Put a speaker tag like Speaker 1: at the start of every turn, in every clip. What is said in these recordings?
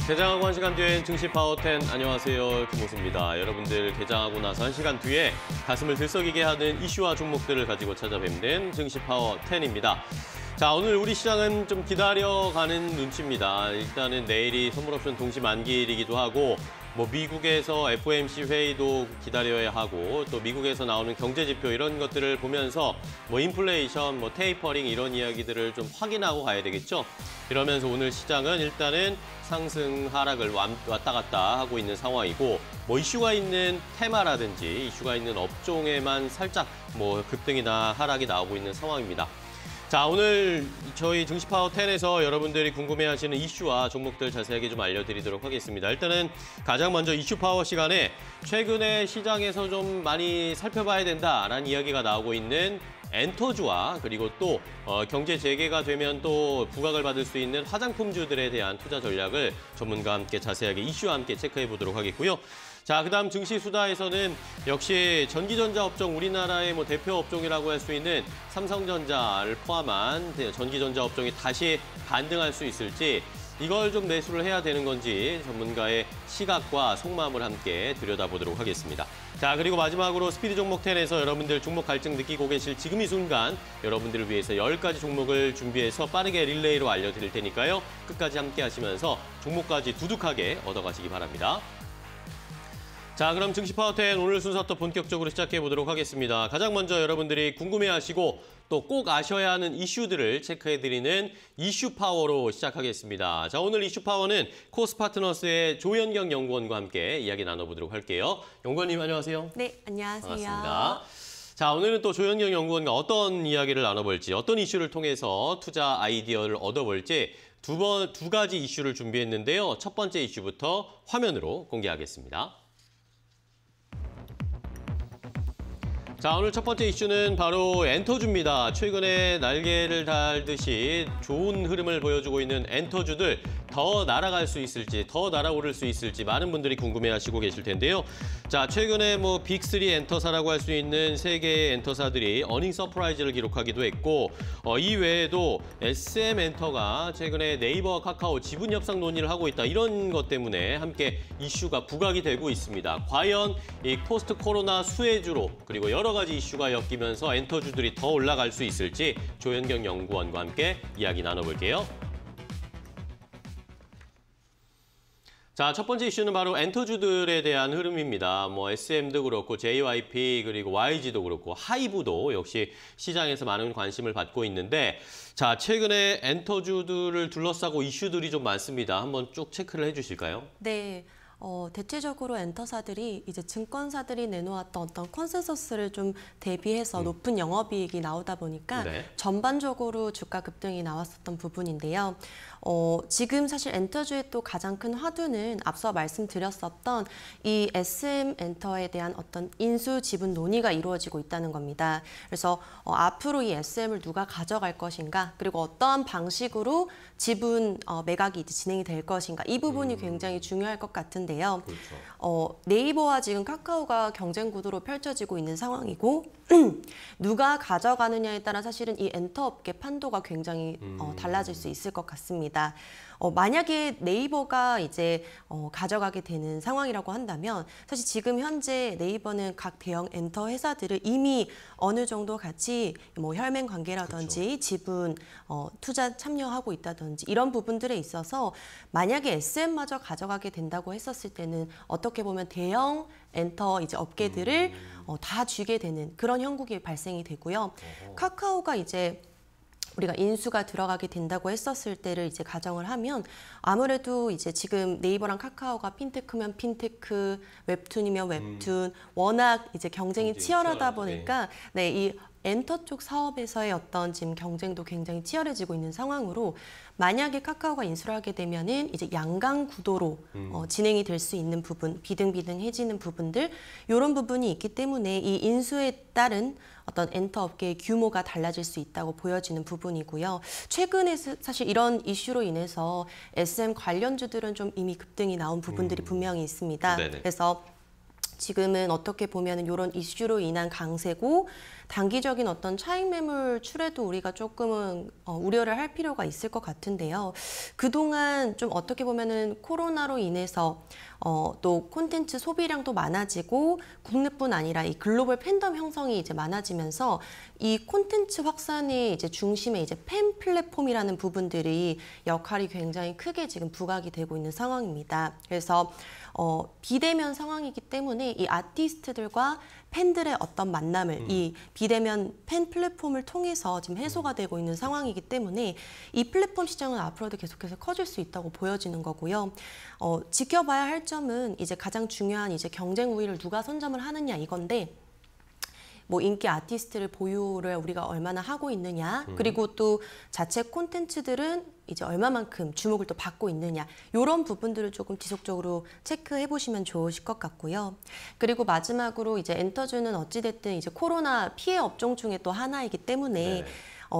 Speaker 1: 개장하고 1시간 뒤엔 증시 파워10 안녕하세요. 김호수입니다. 여러분들 개장하고 나서 1시간 뒤에 가슴을 들썩이게 하는 이슈와 종목들을 가지고 찾아뵙는 증시 파워10입니다. 자, 오늘 우리 시장은 좀 기다려가는 눈치입니다. 일단은 내일이 선물옵션 동시 만기일이기도 하고 미국에서 FOMC 회의도 기다려야 하고 또 미국에서 나오는 경제지표 이런 것들을 보면서 인플레이션, 테이퍼링 이런 이야기들을 좀 확인하고 가야 되겠죠. 이러면서 오늘 시장은 일단은 상승 하락을 왔다 갔다 하고 있는 상황이고 이슈가 있는 테마라든지 이슈가 있는 업종에만 살짝 급등이나 하락이 나오고 있는 상황입니다. 자, 오늘 저희 증시파워10에서 여러분들이 궁금해하시는 이슈와 종목들 자세하게 좀 알려드리도록 하겠습니다. 일단은 가장 먼저 이슈파워 시간에 최근에 시장에서 좀 많이 살펴봐야 된다라는 이야기가 나오고 있는 엔터주와 그리고 또 경제 재개가 되면 또 부각을 받을 수 있는 화장품주들에 대한 투자 전략을 전문가와 함께 자세하게 이슈와 함께 체크해 보도록 하겠고요. 자, 그다음 증시 수다에서는 역시 전기전자 업종 우리나라의 대표 업종이라고 할 수 있는 삼성전자를 포함한 전기전자 업종이 다시 반등할 수 있을지 이걸 좀 매수를 해야 되는 건지 전문가의 시각과 속마음을 함께 들여다보도록 하겠습니다. 자, 그리고 마지막으로 스피드 종목 10에서 여러분들 종목 갈증 느끼고 계실 지금 이 순간 여러분들을 위해서 10가지 종목을 준비해서 빠르게 릴레이로 알려드릴 테니까요. 끝까지 함께 하시면서 종목까지 두둑하게 얻어가시기 바랍니다. 자, 그럼 증시파워10 오늘 순서부터 본격적으로 시작해 보도록 하겠습니다. 가장 먼저 여러분들이 궁금해하시고 또 꼭 아셔야 하는 이슈들을 체크해드리는 이슈파워로 시작하겠습니다. 자, 오늘 이슈파워는 코스파트너스의 조현경 연구원과 함께 이야기 나눠보도록 할게요. 연구원님 안녕하세요.
Speaker 2: 네, 안녕하세요.
Speaker 1: 반갑습니다. 자, 오늘은 또 조현경 연구원과 어떤 이야기를 나눠볼지, 어떤 이슈를 통해서 투자 아이디어를 얻어볼지 두 가지 이슈를 준비했는데요. 첫 번째 이슈부터 화면으로 공개하겠습니다. 자, 오늘 첫 번째 이슈는 바로 엔터주입니다. 최근에 날개를 달듯이 좋은 흐름을 보여주고 있는 엔터주들 더 날아갈 수 있을지, 더 날아오를 수 있을지 많은 분들이 궁금해하시고 계실 텐데요. 자, 최근에 빅3 엔터사라고 할 수 있는 세 개의 엔터사들이 어닝 서프라이즈를 기록하기도 했고 이 외에도 SM 엔터가 최근에 네이버와 카카오 지분 협상 논의를 하고 있다. 이런 것 때문에 함께 이슈가 부각이 되고 있습니다. 과연 이 포스트 코로나 수혜주로 그리고 여러 가지 이슈가 엮이면서 엔터주들이 더 올라갈 수 있을지 조현경 연구원과 함께 이야기 나눠볼게요. 자, 첫 번째 이슈는 바로 엔터주들에 대한 흐름입니다. SM도 그렇고 JYP 그리고 YG도 그렇고 하이브도 역시 시장에서 많은 관심을 받고 있는데 자, 최근에 엔터주들을 둘러싸고 이슈들이 좀 많습니다. 한번 쭉 체크를 해주실까요?
Speaker 2: 네. 대체적으로 엔터사들이 이제 증권사들이 내놓았던 어떤 컨센서스를 좀 대비해서 높은 영업이익이 나오다 보니까 전반적으로 주가 급등이 나왔었던 부분인데요. 지금 사실 엔터주의 또 가장 큰 화두는 앞서 말씀드렸었던 이 SM 엔터에 대한 어떤 인수 지분 논의가 이루어지고 있다는 겁니다. 그래서 앞으로 이 SM을 누가 가져갈 것인가, 그리고 어떠한 방식으로 지분 매각이 이제 진행이 될 것인가, 이 부분이 굉장히 중요할 것 같은데요. 그렇죠. 네이버와 지금 카카오가 경쟁 구도로 펼쳐지고 있는 상황이고 누가 가져가느냐에 따라 사실은 이 엔터 업계 판도가 굉장히 달라질 수 있을 것 같습니다. 만약에 네이버가 이제 가져가게 되는 상황이라고 한다면 사실 지금 현재 네이버는 각 대형 엔터 회사들을 이미 어느 정도 같이 혈맹 관계라든지 그렇죠. 지분 투자 참여하고 있다든지 이런 부분들에 있어서 만약에 SM마저 가져가게 된다고 했었을 때는 어떻게 보면 대형 엔터 이제 업계들을 다 쥐게 되는 그런 형국이 발생이 되고요. 카카오가 이제 우리가 인수가 들어가게 된다고 했었을 때를 이제 가정을 하면 아무래도 이제 지금 네이버랑 카카오가 핀테크면 핀테크, 웹툰이면 웹툰, 워낙 이제 경쟁이 치열하다 보니까 이 엔터 쪽 사업에서의 어떤 지금 경쟁도 굉장히 치열해지고 있는 상황으로 만약에 카카오가 인수를 하게 되면은 이제 양강 구도로 진행이 될 수 있는 부분, 비등비등해지는 부분들 이런 부분이 있기 때문에 이 인수에 따른 어떤 엔터 업계의 규모가 달라질 수 있다고 보여지는 부분이고요. 최근에 사실 이런 이슈로 인해서 SM 관련주들은 좀 이미 급등이 나온 부분들이 분명히 있습니다. 그래서 지금은 어떻게 보면 이런 이슈로 인한 강세고 단기적인 어떤 차익 매물 출에도 우리가 조금은 우려를 할 필요가 있을 것 같은데요. 그동안 좀 어떻게 보면은 코로나로 인해서 또 콘텐츠 소비량도 많아지고 국내뿐 아니라 이 글로벌 팬덤 형성이 이제 많아지면서 이 콘텐츠 확산의 이제 중심에 이제 팬 플랫폼이라는 부분들이 역할이 굉장히 크게 지금 부각이 되고 있는 상황입니다. 그래서 비대면 상황이기 때문에 이 아티스트들과 팬들의 어떤 만남을 이 비대면 팬 플랫폼을 통해서 지금 해소가 되고 있는 상황이기 때문에 이 플랫폼 시장은 앞으로도 계속해서 커질 수 있다고 보여지는 거고요. 지켜봐야 할 점은 이제 가장 중요한 이제 경쟁 우위를 누가 선점을 하느냐 이건데 뭐 인기 아티스트를 보유를 우리가 얼마나 하고 있느냐 그리고 또 자체 콘텐츠들은 이제 얼마만큼 주목을 또 받고 있느냐 이런 부분들을 조금 지속적으로 체크해 보시면 좋으실 것 같고요. 그리고 마지막으로 이제 엔터주는 어찌됐든 이제 코로나 피해 업종 중에 또 하나이기 때문에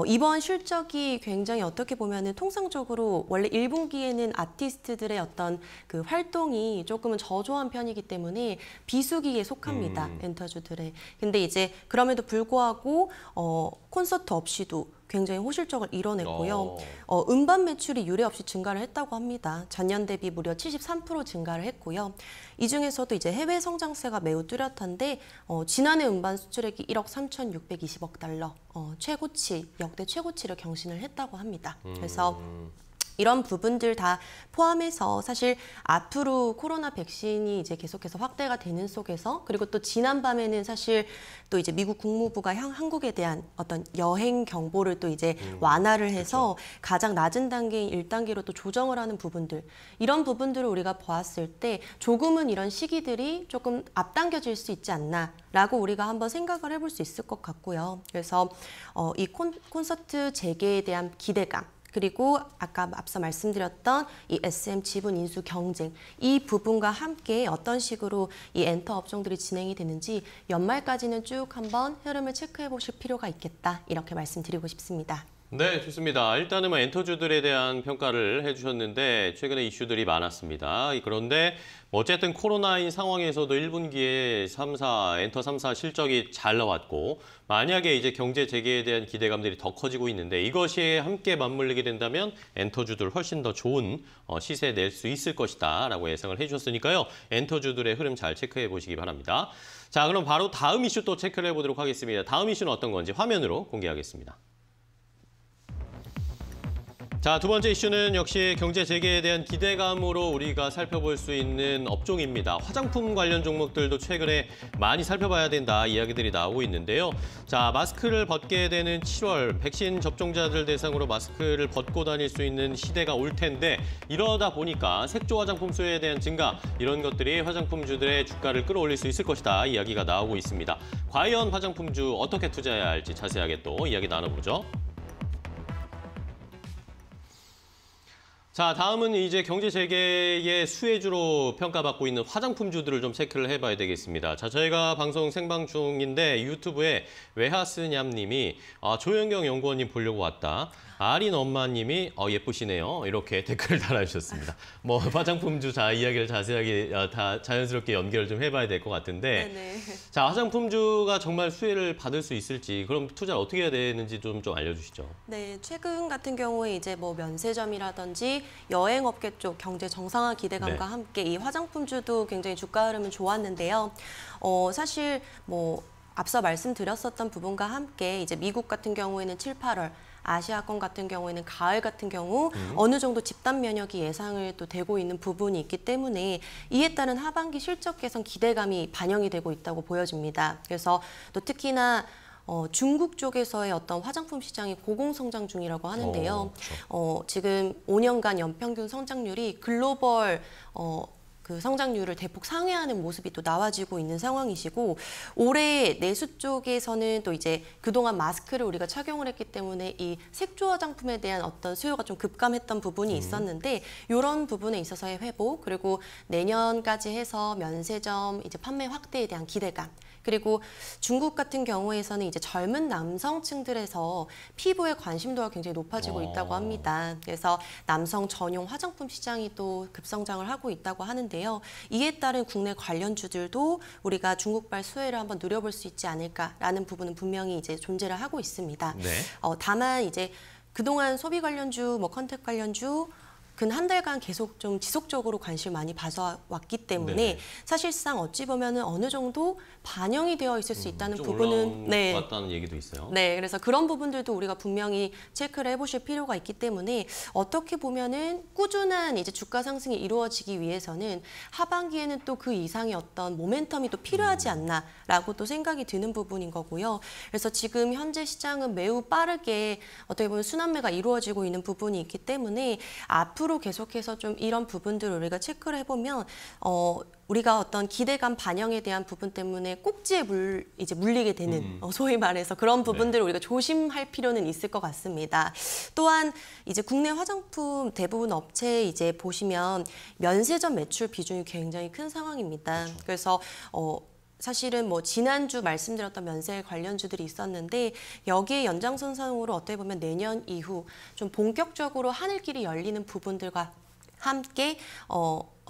Speaker 2: 이번 실적이 굉장히 어떻게 보면은 통상적으로 원래 1분기에는 아티스트들의 어떤 그 활동이 조금은 저조한 편이기 때문에 비수기에 속합니다. 엔터주들의. 근데 이제 그럼에도 불구하고 콘서트 없이도 굉장히 호실적을 이뤄냈고요. 음반 매출이 유례 없이 증가를 했다고 합니다. 전년 대비 무려 73% 증가를 했고요. 이 중에서도 이제 해외 성장세가 매우 뚜렷한데 지난해 음반 수출액이 1억 3,620억 달러, 최고치, 역대 최고치를 경신을 했다고 합니다. 그래서 이런 부분들 다 포함해서 사실 앞으로 코로나 백신이 이제 계속해서 확대가 되는 속에서 그리고 또 지난밤에는 사실 또 이제 미국 국무부가 한국에 대한 어떤 여행 경보를 또 이제 완화를 해서 그렇죠. 가장 낮은 단계인 1단계로 또 조정을 하는 부분들 이런 부분들을 우리가 보았을 때 조금은 이런 시기들이 조금 앞당겨질 수 있지 않나라고 우리가 한번 생각을 해볼 수 있을 것 같고요. 그래서 이 콘서트 재개에 대한 기대감 그리고 아까 앞서 말씀드렸던 이 SM 지분 인수 경쟁 이 부분과 함께 어떤 식으로 이 엔터 업종들이 진행이 되는지 연말까지는 쭉 한번 흐름을 체크해 보실 필요가 있겠다 이렇게 말씀드리고 싶습니다.
Speaker 1: 네, 좋습니다. 일단은 뭐 엔터주들에 대한 평가를 해주셨는데 최근에 이슈들이 많았습니다. 그런데 어쨌든 코로나인 상황에서도 1분기에 엔터 3사 실적이 잘 나왔고 만약에 이제 경제 재개에 대한 기대감들이 더 커지고 있는데 이것이 함께 맞물리게 된다면 엔터주들 훨씬 더 좋은 시세 낼 수 있을 것이다 라고 예상을 해주셨으니까요. 엔터주들의 흐름 잘 체크해 보시기 바랍니다. 자, 그럼 바로 다음 이슈 또 체크를 해보도록 하겠습니다. 다음 이슈는 어떤 건지 화면으로 공개하겠습니다. 자, 두 번째 이슈는 역시 경제 재개에 대한 기대감으로 우리가 살펴볼 수 있는 업종입니다. 화장품 관련 종목들도 최근에 많이 살펴봐야 된다 이야기들이 나오고 있는데요. 자, 마스크를 벗게 되는 7월 백신 접종자들 대상으로 마스크를 벗고 다닐 수 있는 시대가 올 텐데 이러다 보니까 색조 화장품 수요에 대한 증가 이런 것들이 화장품주들의 주가를 끌어올릴 수 있을 것이다 이야기가 나오고 있습니다. 과연 화장품주 어떻게 투자해야 할지 자세하게 또 이야기 나눠보죠. 자, 다음은 이제 경제 재개의 수혜주로 평가받고 있는 화장품주들을 좀 체크를 해봐야 되겠습니다. 자, 저희가 방송 생방 중인데 유튜브에 외하스냠님이 조현경 연구원님 보려고 왔다. 아린 엄마님이 예쁘시네요. 이렇게 댓글을 달아주셨습니다. 뭐 화장품주 이야기를 자세하게 다 자연스럽게 연결을 좀 해봐야 될 것 같은데
Speaker 2: 네네.
Speaker 1: 자, 화장품주가 정말 수혜를 받을 수 있을지 그럼 투자를 어떻게 해야 되는지 좀 알려주시죠.
Speaker 2: 네, 최근 같은 경우에 이제 뭐 면세점이라든지 여행업계 쪽 경제 정상화 기대감과 함께 이 화장품주도 굉장히 주가 흐름은 좋았는데요. 사실 뭐 앞서 말씀드렸었던 부분과 함께 이제 미국 같은 경우에는 7, 8월 아시아권 같은 경우에는 가을 같은 경우 어느 정도 집단 면역이 예상을 또 되고 있는 부분이 있기 때문에 이에 따른 하반기 실적 개선 기대감이 반영이 되고 있다고 보여집니다. 그래서 또 특히나 중국 쪽에서의 어떤 화장품 시장이 고공성장 중이라고 하는데요.
Speaker 1: 그렇죠.
Speaker 2: 지금 5년간 연평균 성장률이 글로벌 그 성장률을 대폭 상회하는 모습이 또 나와지고 있는 상황이시고 올해 내수 쪽에서는 또 이제 그동안 마스크를 우리가 착용을 했기 때문에 이 색조 화장품에 대한 어떤 수요가 좀 급감했던 부분이 있었는데 이런 부분에 있어서의 회복 그리고 내년까지 해서 면세점 이제 판매 확대에 대한 기대감 그리고 중국 같은 경우에서는 이제 젊은 남성층들에서 피부에 관심도가 굉장히 높아지고 있다고 합니다. 그래서 남성 전용 화장품 시장이 또 급성장을 하고 있다고 하는데요. 이에 따른 국내 관련주들도 우리가 중국발 수혜를 한번 누려볼 수 있지 않을까라는 부분은 분명히 이제 존재를 하고 있습니다.
Speaker 1: 네.
Speaker 2: 다만 이제 그동안 소비 관련주, 뭐 컨택 관련주 근 한 달간 계속 좀 지속적으로 관심을 많이 봐서왔기 때문에 네네. 사실상 어찌 보면은 어느 정도 반영이 되어 있을 수 있다는 부분은
Speaker 1: 왔다는 얘기도 있어요.
Speaker 2: 네, 그래서 그런 부분들도 우리가 분명히 체크를 해보실 필요가 있기 때문에 어떻게 보면은 꾸준한 이제 주가 상승이 이루어지기 위해서는 하반기에는 또 그 이상의 어떤 모멘텀이 또 필요하지 않나라고 또 생각이 드는 부분인 거고요. 그래서 지금 현재 시장은 매우 빠르게 어떻게 보면 순환매가 이루어지고 있는 부분이 있기 때문에 앞으로 계속해서 좀 이런 부분들을 우리가 체크를 해보면 우리가 어떤 기대감 반영에 대한 부분 때문에 꼭지에 물리게 되는 소위 말해서 그런 부분들을 우리가 조심할 필요는 있을 것 같습니다. 또한 이제 국내 화장품 대부분 업체 이제 보시면 면세점 매출 비중이 굉장히 큰 상황입니다. 그렇죠. 그래서 사실은 뭐 지난주 말씀드렸던 면세 관련주들이 있었는데 여기에 연장선상으로 어떻게 보면 내년 이후 좀 본격적으로 하늘길이 열리는 부분들과 함께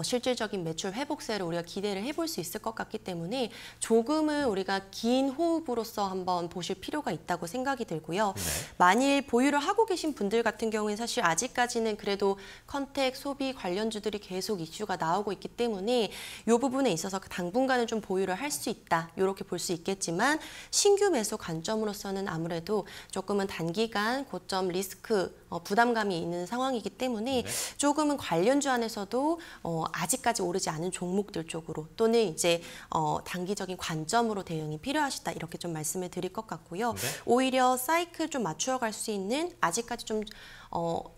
Speaker 2: 실질적인 매출 회복세를 우리가 기대를 해볼 수 있을 것 같기 때문에 조금은 우리가 긴 호흡으로서 한번 보실 필요가 있다고 생각이 들고요. 네. 만일 보유를 하고 계신 분들 같은 경우에 사실 아직까지는 그래도 컨택, 소비 관련주들이 계속 이슈가 나오고 있기 때문에 이 부분에 있어서 당분간은 좀 보유를 할 수 있다. 이렇게 볼 수 있겠지만 신규 매수 관점으로서는 아무래도 조금은 단기간 고점 리스크 부담감이 있는 상황이기 때문에 네. 조금은 관련주 안에서도 아직까지 오르지 않은 종목들 쪽으로 또는 이제 단기적인 관점으로 대응이 필요하시다 이렇게 좀 말씀을 드릴 것 같고요. 네. 오히려 사이클 좀 맞추어갈 수 있는 아직까지 좀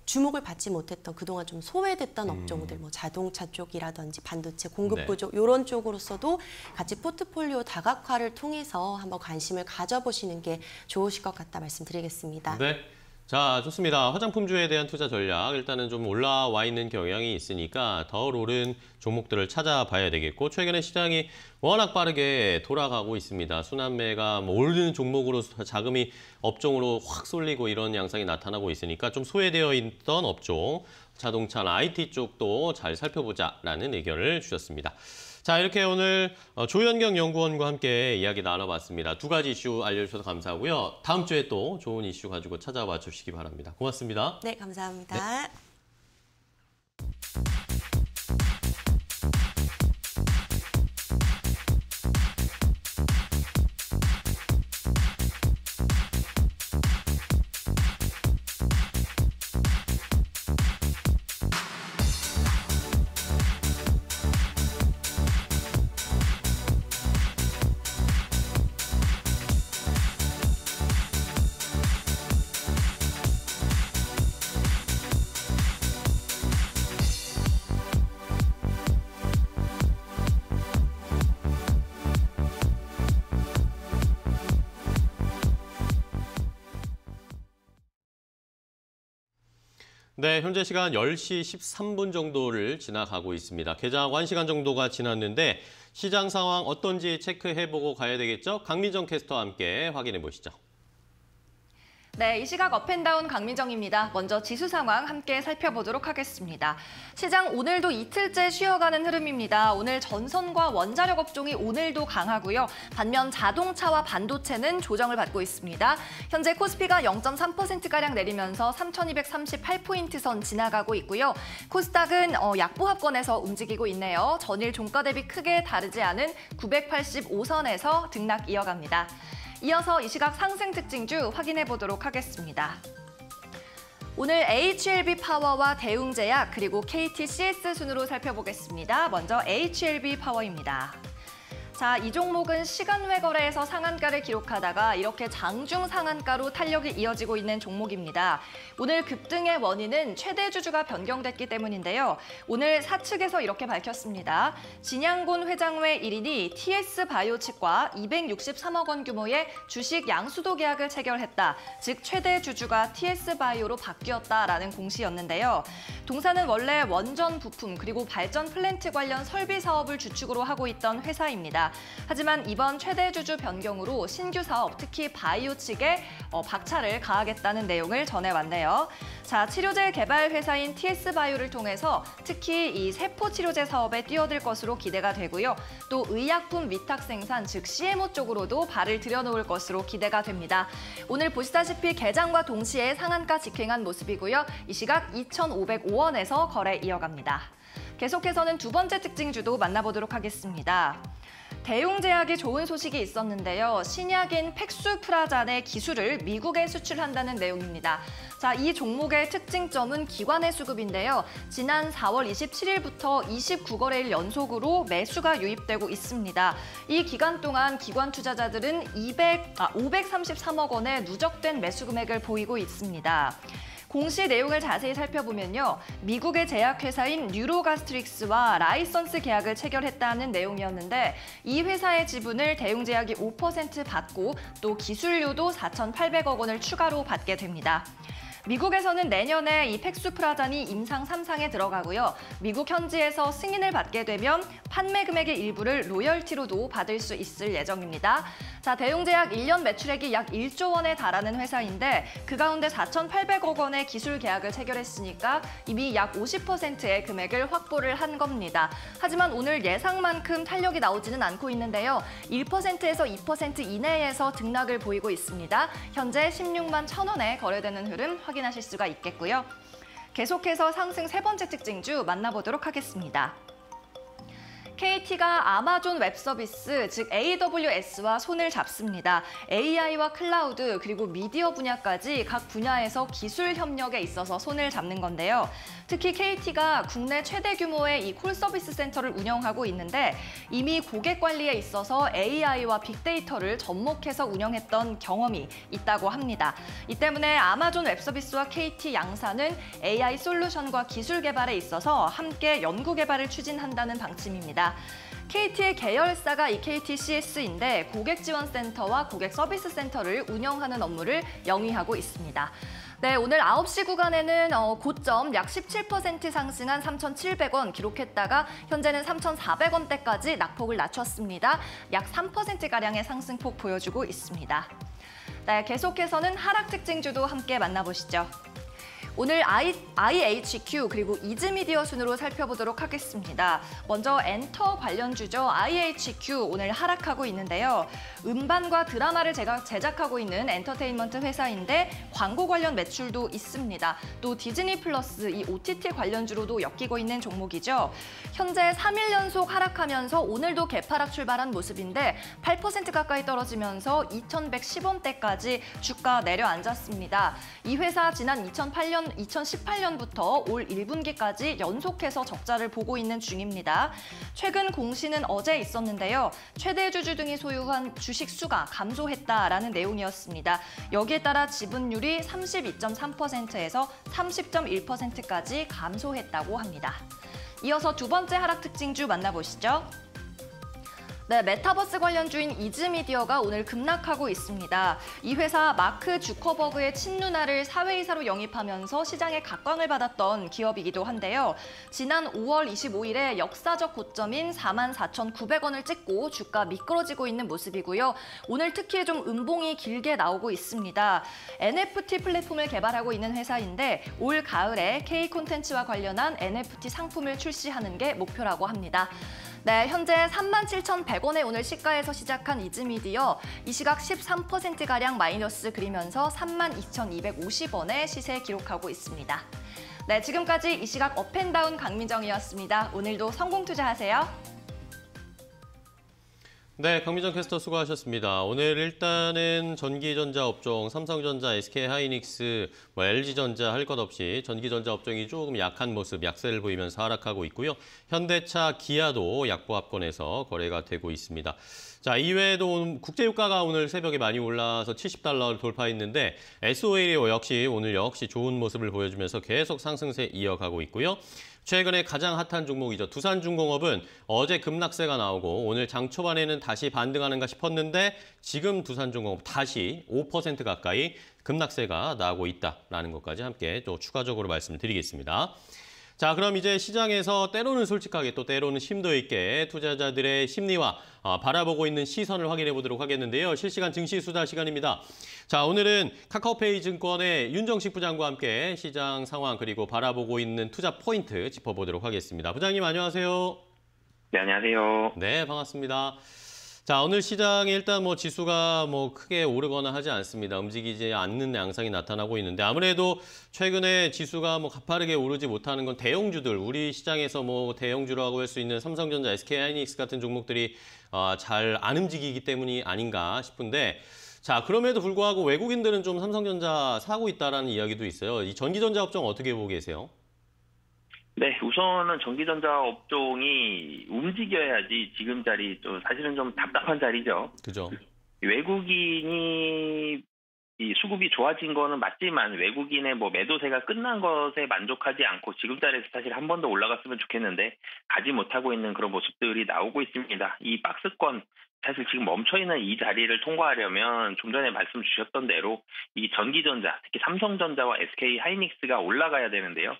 Speaker 2: 주목을 받지 못했던 그동안 좀 소외됐던 업종들 뭐 자동차 쪽이라든지 반도체 공급 부족 이런 쪽으로서도 같이 포트폴리오 다각화를 통해서 한번 관심을 가져보시는 게 좋으실 것 같다 말씀드리겠습니다.
Speaker 1: 네. 자, 좋습니다. 화장품주에 대한 투자 전략 일단은 좀 올라와 있는 경향이 있으니까 더 오른 종목들을 찾아봐야 되겠고 최근에 시장이 워낙 빠르게 돌아가고 있습니다. 순환매가 뭐 오르는 종목으로 자금이 업종으로 확 쏠리고 이런 양상이 나타나고 있으니까 좀 소외되어 있던 업종, 자동차나 IT 쪽도 잘 살펴보자라는 의견을 주셨습니다. 자, 이렇게 오늘 조현경 연구원과 함께 이야기 나눠봤습니다. 두 가지 이슈 알려주셔서 감사하고요. 다음 주에 또 좋은 이슈 가지고 찾아와 주시기 바랍니다. 고맙습니다.
Speaker 2: 네, 감사합니다. 네.
Speaker 1: 네, 현재 시간 10시 13분 정도를 지나가고 있습니다. 개장하고 1시간 정도가 지났는데 시장 상황 어떤지 체크해보고 가야 되겠죠? 강민정 캐스터와 함께 확인해 보시죠.
Speaker 3: 네, 이 시각 업앤다운 강민정입니다. 먼저 지수 상황 함께 살펴보도록 하겠습니다. 시장 오늘도 이틀째 쉬어가는 흐름입니다. 오늘 전선과 원자력 업종이 오늘도 강하고요. 반면 자동차와 반도체는 조정을 받고 있습니다. 현재 코스피가 0.3%가량 내리면서 3,238포인트 선 지나가고 있고요. 코스닥은 약보합권에서 움직이고 있네요. 전일 종가 대비 크게 다르지 않은 985선에서 등락 이어갑니다. 이어서 이 시각 상승 특징주 확인해 보도록 하겠습니다. 오늘 HLB 파워와 대웅제약 그리고 KTCS 순으로 살펴보겠습니다. 먼저 HLB 파워입니다. 자, 이 종목은 시간외 거래에서 상한가를 기록하다가 이렇게 장중 상한가로 탄력이 이어지고 있는 종목입니다. 오늘 급등의 원인은 최대 주주가 변경됐기 때문인데요. 오늘 사측에서 이렇게 밝혔습니다. 진양곤 회장외 1인이 TS바이오 측과 263억 원 규모의 주식 양수도 계약을 체결했다. 즉 최대 주주가 TS바이오로 바뀌었다라는 공시였는데요. 동사는 원래 원전 부품 그리고 발전 플랜트 관련 설비 사업을 주축으로 하고 있던 회사입니다. 있습니다. 하지만 이번 최대 주주 변경으로 신규 사업, 특히 바이오 측에 박차를 가하겠다는 내용을 전해왔네요. 자, 치료제 개발 회사인 TS바이오를 통해서 특히 이 세포 치료제 사업에 뛰어들 것으로 기대가 되고요. 또 의약품 위탁 생산, 즉 CMO 쪽으로도 발을 들여놓을 것으로 기대가 됩니다. 오늘 보시다시피 개장과 동시에 상한가 직행한 모습이고요. 이 시각 2,505원에서 거래 이어갑니다. 계속해서는 두 번째 특징주도 만나보도록 하겠습니다. 대웅제약이 좋은 소식이 있었는데요. 신약인 팩수프라잔의 기술을 미국에 수출한다는 내용입니다. 자, 이 종목의 특징점은 기관의 수급인데요. 지난 4월 27일부터 29거래일 연속으로 매수가 유입되고 있습니다. 이 기간 동안 기관 투자자들은 533억 원의 누적된 매수 금액을 보이고 있습니다. 공시 내용을 자세히 살펴보면요. 미국의 제약회사인 뉴로가스트릭스와 라이선스 계약을 체결했다는 내용이었는데 이 회사의 지분을 대웅제약이 5% 받고 또 기술료도 4,800억 원을 추가로 받게 됩니다. 미국에서는 내년에 이 팩수프라잔이 임상 3상에 들어가고요. 미국 현지에서 승인을 받게 되면 판매 금액의 일부를 로열티로도 받을 수 있을 예정입니다. 자, 대웅제약 1년 매출액이 약 1조 원에 달하는 회사인데 그 가운데 4,800억 원의 기술 계약을 체결했으니까 이미 약 50%의 금액을 확보를 한 겁니다. 하지만 오늘 예상만큼 탄력이 나오지는 않고 있는데요. 1%에서 2% 이내에서 등락을 보이고 있습니다. 현재 16만 1,000원에 거래되는 흐름 확인하실 수가 있겠고요. 계속해서 상승 세 번째 특징주 만나보도록 하겠습니다. KT가 아마존 웹서비스, 즉 AWS와 손을 잡습니다. AI와 클라우드 그리고 미디어 분야까지 각 분야에서 기술 협력에 있어서 손을 잡는 건데요. 특히 KT가 국내 최대 규모의 이 콜서비스 센터를 운영하고 있는데 이미 고객 관리에 있어서 AI와 빅데이터를 접목해서 운영했던 경험이 있다고 합니다. 이 때문에 아마존 웹서비스와 KT 양사는 AI 솔루션과 기술 개발에 있어서 함께 연구 개발을 추진한다는 방침입니다. KT의 계열사가 이 KTCS인데 고객 지원센터와 고객 서비스 센터를 운영하는 업무를 영위하고 있습니다. 네, 오늘 9시 구간에는 고점 약 17% 상승한 3,700원 기록했다가 현재는 3,400원대까지 낙폭을 낮췄습니다. 약 3%가량의 상승폭 보여주고 있습니다. 네, 계속해서는 하락 특징주도 함께 만나보시죠. 오늘 IHQ 그리고 이즈미디어 순으로 살펴보도록 하겠습니다. 먼저 엔터 관련주죠. IHQ 오늘 하락하고 있는데요. 음반과 드라마를 제작하고 있는 엔터테인먼트 회사인데 광고 관련 매출도 있습니다. 또 디즈니 플러스 이 OTT 관련주로도 엮이고 있는 종목이죠. 현재 3일 연속 하락하면서 오늘도 개파락 출발한 모습인데 8% 가까이 떨어지면서 2,110원대까지 주가 내려앉았습니다. 이 회사 지난 2018년부터 올 1분기까지 연속해서 적자를 보고 있는 중입니다. 최근 공시는 어제 있었는데요. 최대 주주 등이 소유한 주식 수가 감소했다라는 내용이었습니다. 여기에 따라 지분율이 32.3%에서 30.1%까지 감소했다고 합니다. 이어서 두 번째 하락 특징주 만나보시죠. 네, 메타버스 관련주인 이즈미디어가 오늘 급락하고 있습니다. 이 회사 마크 주커버그의 친누나를 사회이사로 영입하면서 시장에 각광을 받았던 기업이기도 한데요. 지난 5월 25일에 역사적 고점인 44,900원을 찍고 주가 미끄러지고 있는 모습이고요. 오늘 특히 좀 음봉이 길게 나오고 있습니다. NFT 플랫폼을 개발하고 있는 회사인데 올 가을에 K 콘텐츠와 관련한 NFT 상품을 출시하는 게 목표라고 합니다. 네, 현재 37,100원의 오늘 시가에서 시작한 이즈미디어 이 시각 13%가량 마이너스 그리면서 32,250원의 시세 기록하고 있습니다. 네, 지금까지 이 시각 업앤다운 강민정이었습니다. 오늘도 성공 투자하세요.
Speaker 1: 네, 강민정 캐스터 수고하셨습니다. 오늘 일단은 전기전자 업종, 삼성전자, SK하이닉스, LG전자 할 것 없이 전기전자 업종이 조금 약한 모습, 약세를 보이면서 하락하고 있고요. 현대차, 기아도 약보합권에서 거래가 되고 있습니다. 자, 이외에도 국제유가가 오늘 새벽에 많이 올라서 70달러를 돌파했는데 SOL 역시 오늘 좋은 모습을 보여주면서 계속 상승세 이어가고 있고요. 최근에 가장 핫한 종목이죠. 두산중공업은 어제 급락세가 나오고 오늘 장 초반에는 다시 반등하는가 싶었는데 지금 두산중공업 다시 5% 가까이 급락세가 나오고 있다라는 것까지 함께 또 추가적으로 말씀을 드리겠습니다. 자, 그럼 이제 시장에서 때로는 솔직하게 또 때로는 심도 있게 투자자들의 심리와 바라보고 있는 시선을 확인해 보도록 하겠는데요. 실시간 증시 수다 시간입니다. 자, 오늘은 카카오페이 증권의 윤정식 부장과 함께 시장 상황 그리고 바라보고 있는 투자 포인트 짚어보도록 하겠습니다. 부장님 안녕하세요.
Speaker 4: 네, 안녕하세요.
Speaker 1: 네, 반갑습니다. 자, 오늘 시장에 일단 지수가 크게 오르거나 하지 않습니다. 움직이지 않는 양상이 나타나고 있는데 아무래도 최근에 지수가 가파르게 오르지 못하는 건 대형주들, 우리 시장에서 대형주라고 할 수 있는 삼성전자, SK하이닉스 같은 종목들이 잘 안 움직이기 때문이 아닌가 싶은데 자, 그럼에도 불구하고 외국인들은 좀 삼성전자 사고 있다라는 이야기도 있어요. 이 전기전자 업종 어떻게 보고 계세요?
Speaker 4: 네, 우선은 전기전자 업종이 움직여야지 지금 자리 사실은 좀 답답한 자리죠.
Speaker 1: 그죠.
Speaker 4: 외국인이 이 수급이 좋아진 거는 맞지만 외국인의 매도세가 끝난 것에 만족하지 않고 지금 자리에서 사실 한 번 더 올라갔으면 좋겠는데 가지 못하고 있는 그런 모습들이 나오고 있습니다. 이 박스권 사실 지금 멈춰있는 이 자리를 통과하려면 좀 전에 말씀 주셨던 대로 이 전기전자, 특히 삼성전자와 SK하이닉스가 올라가야 되는데요.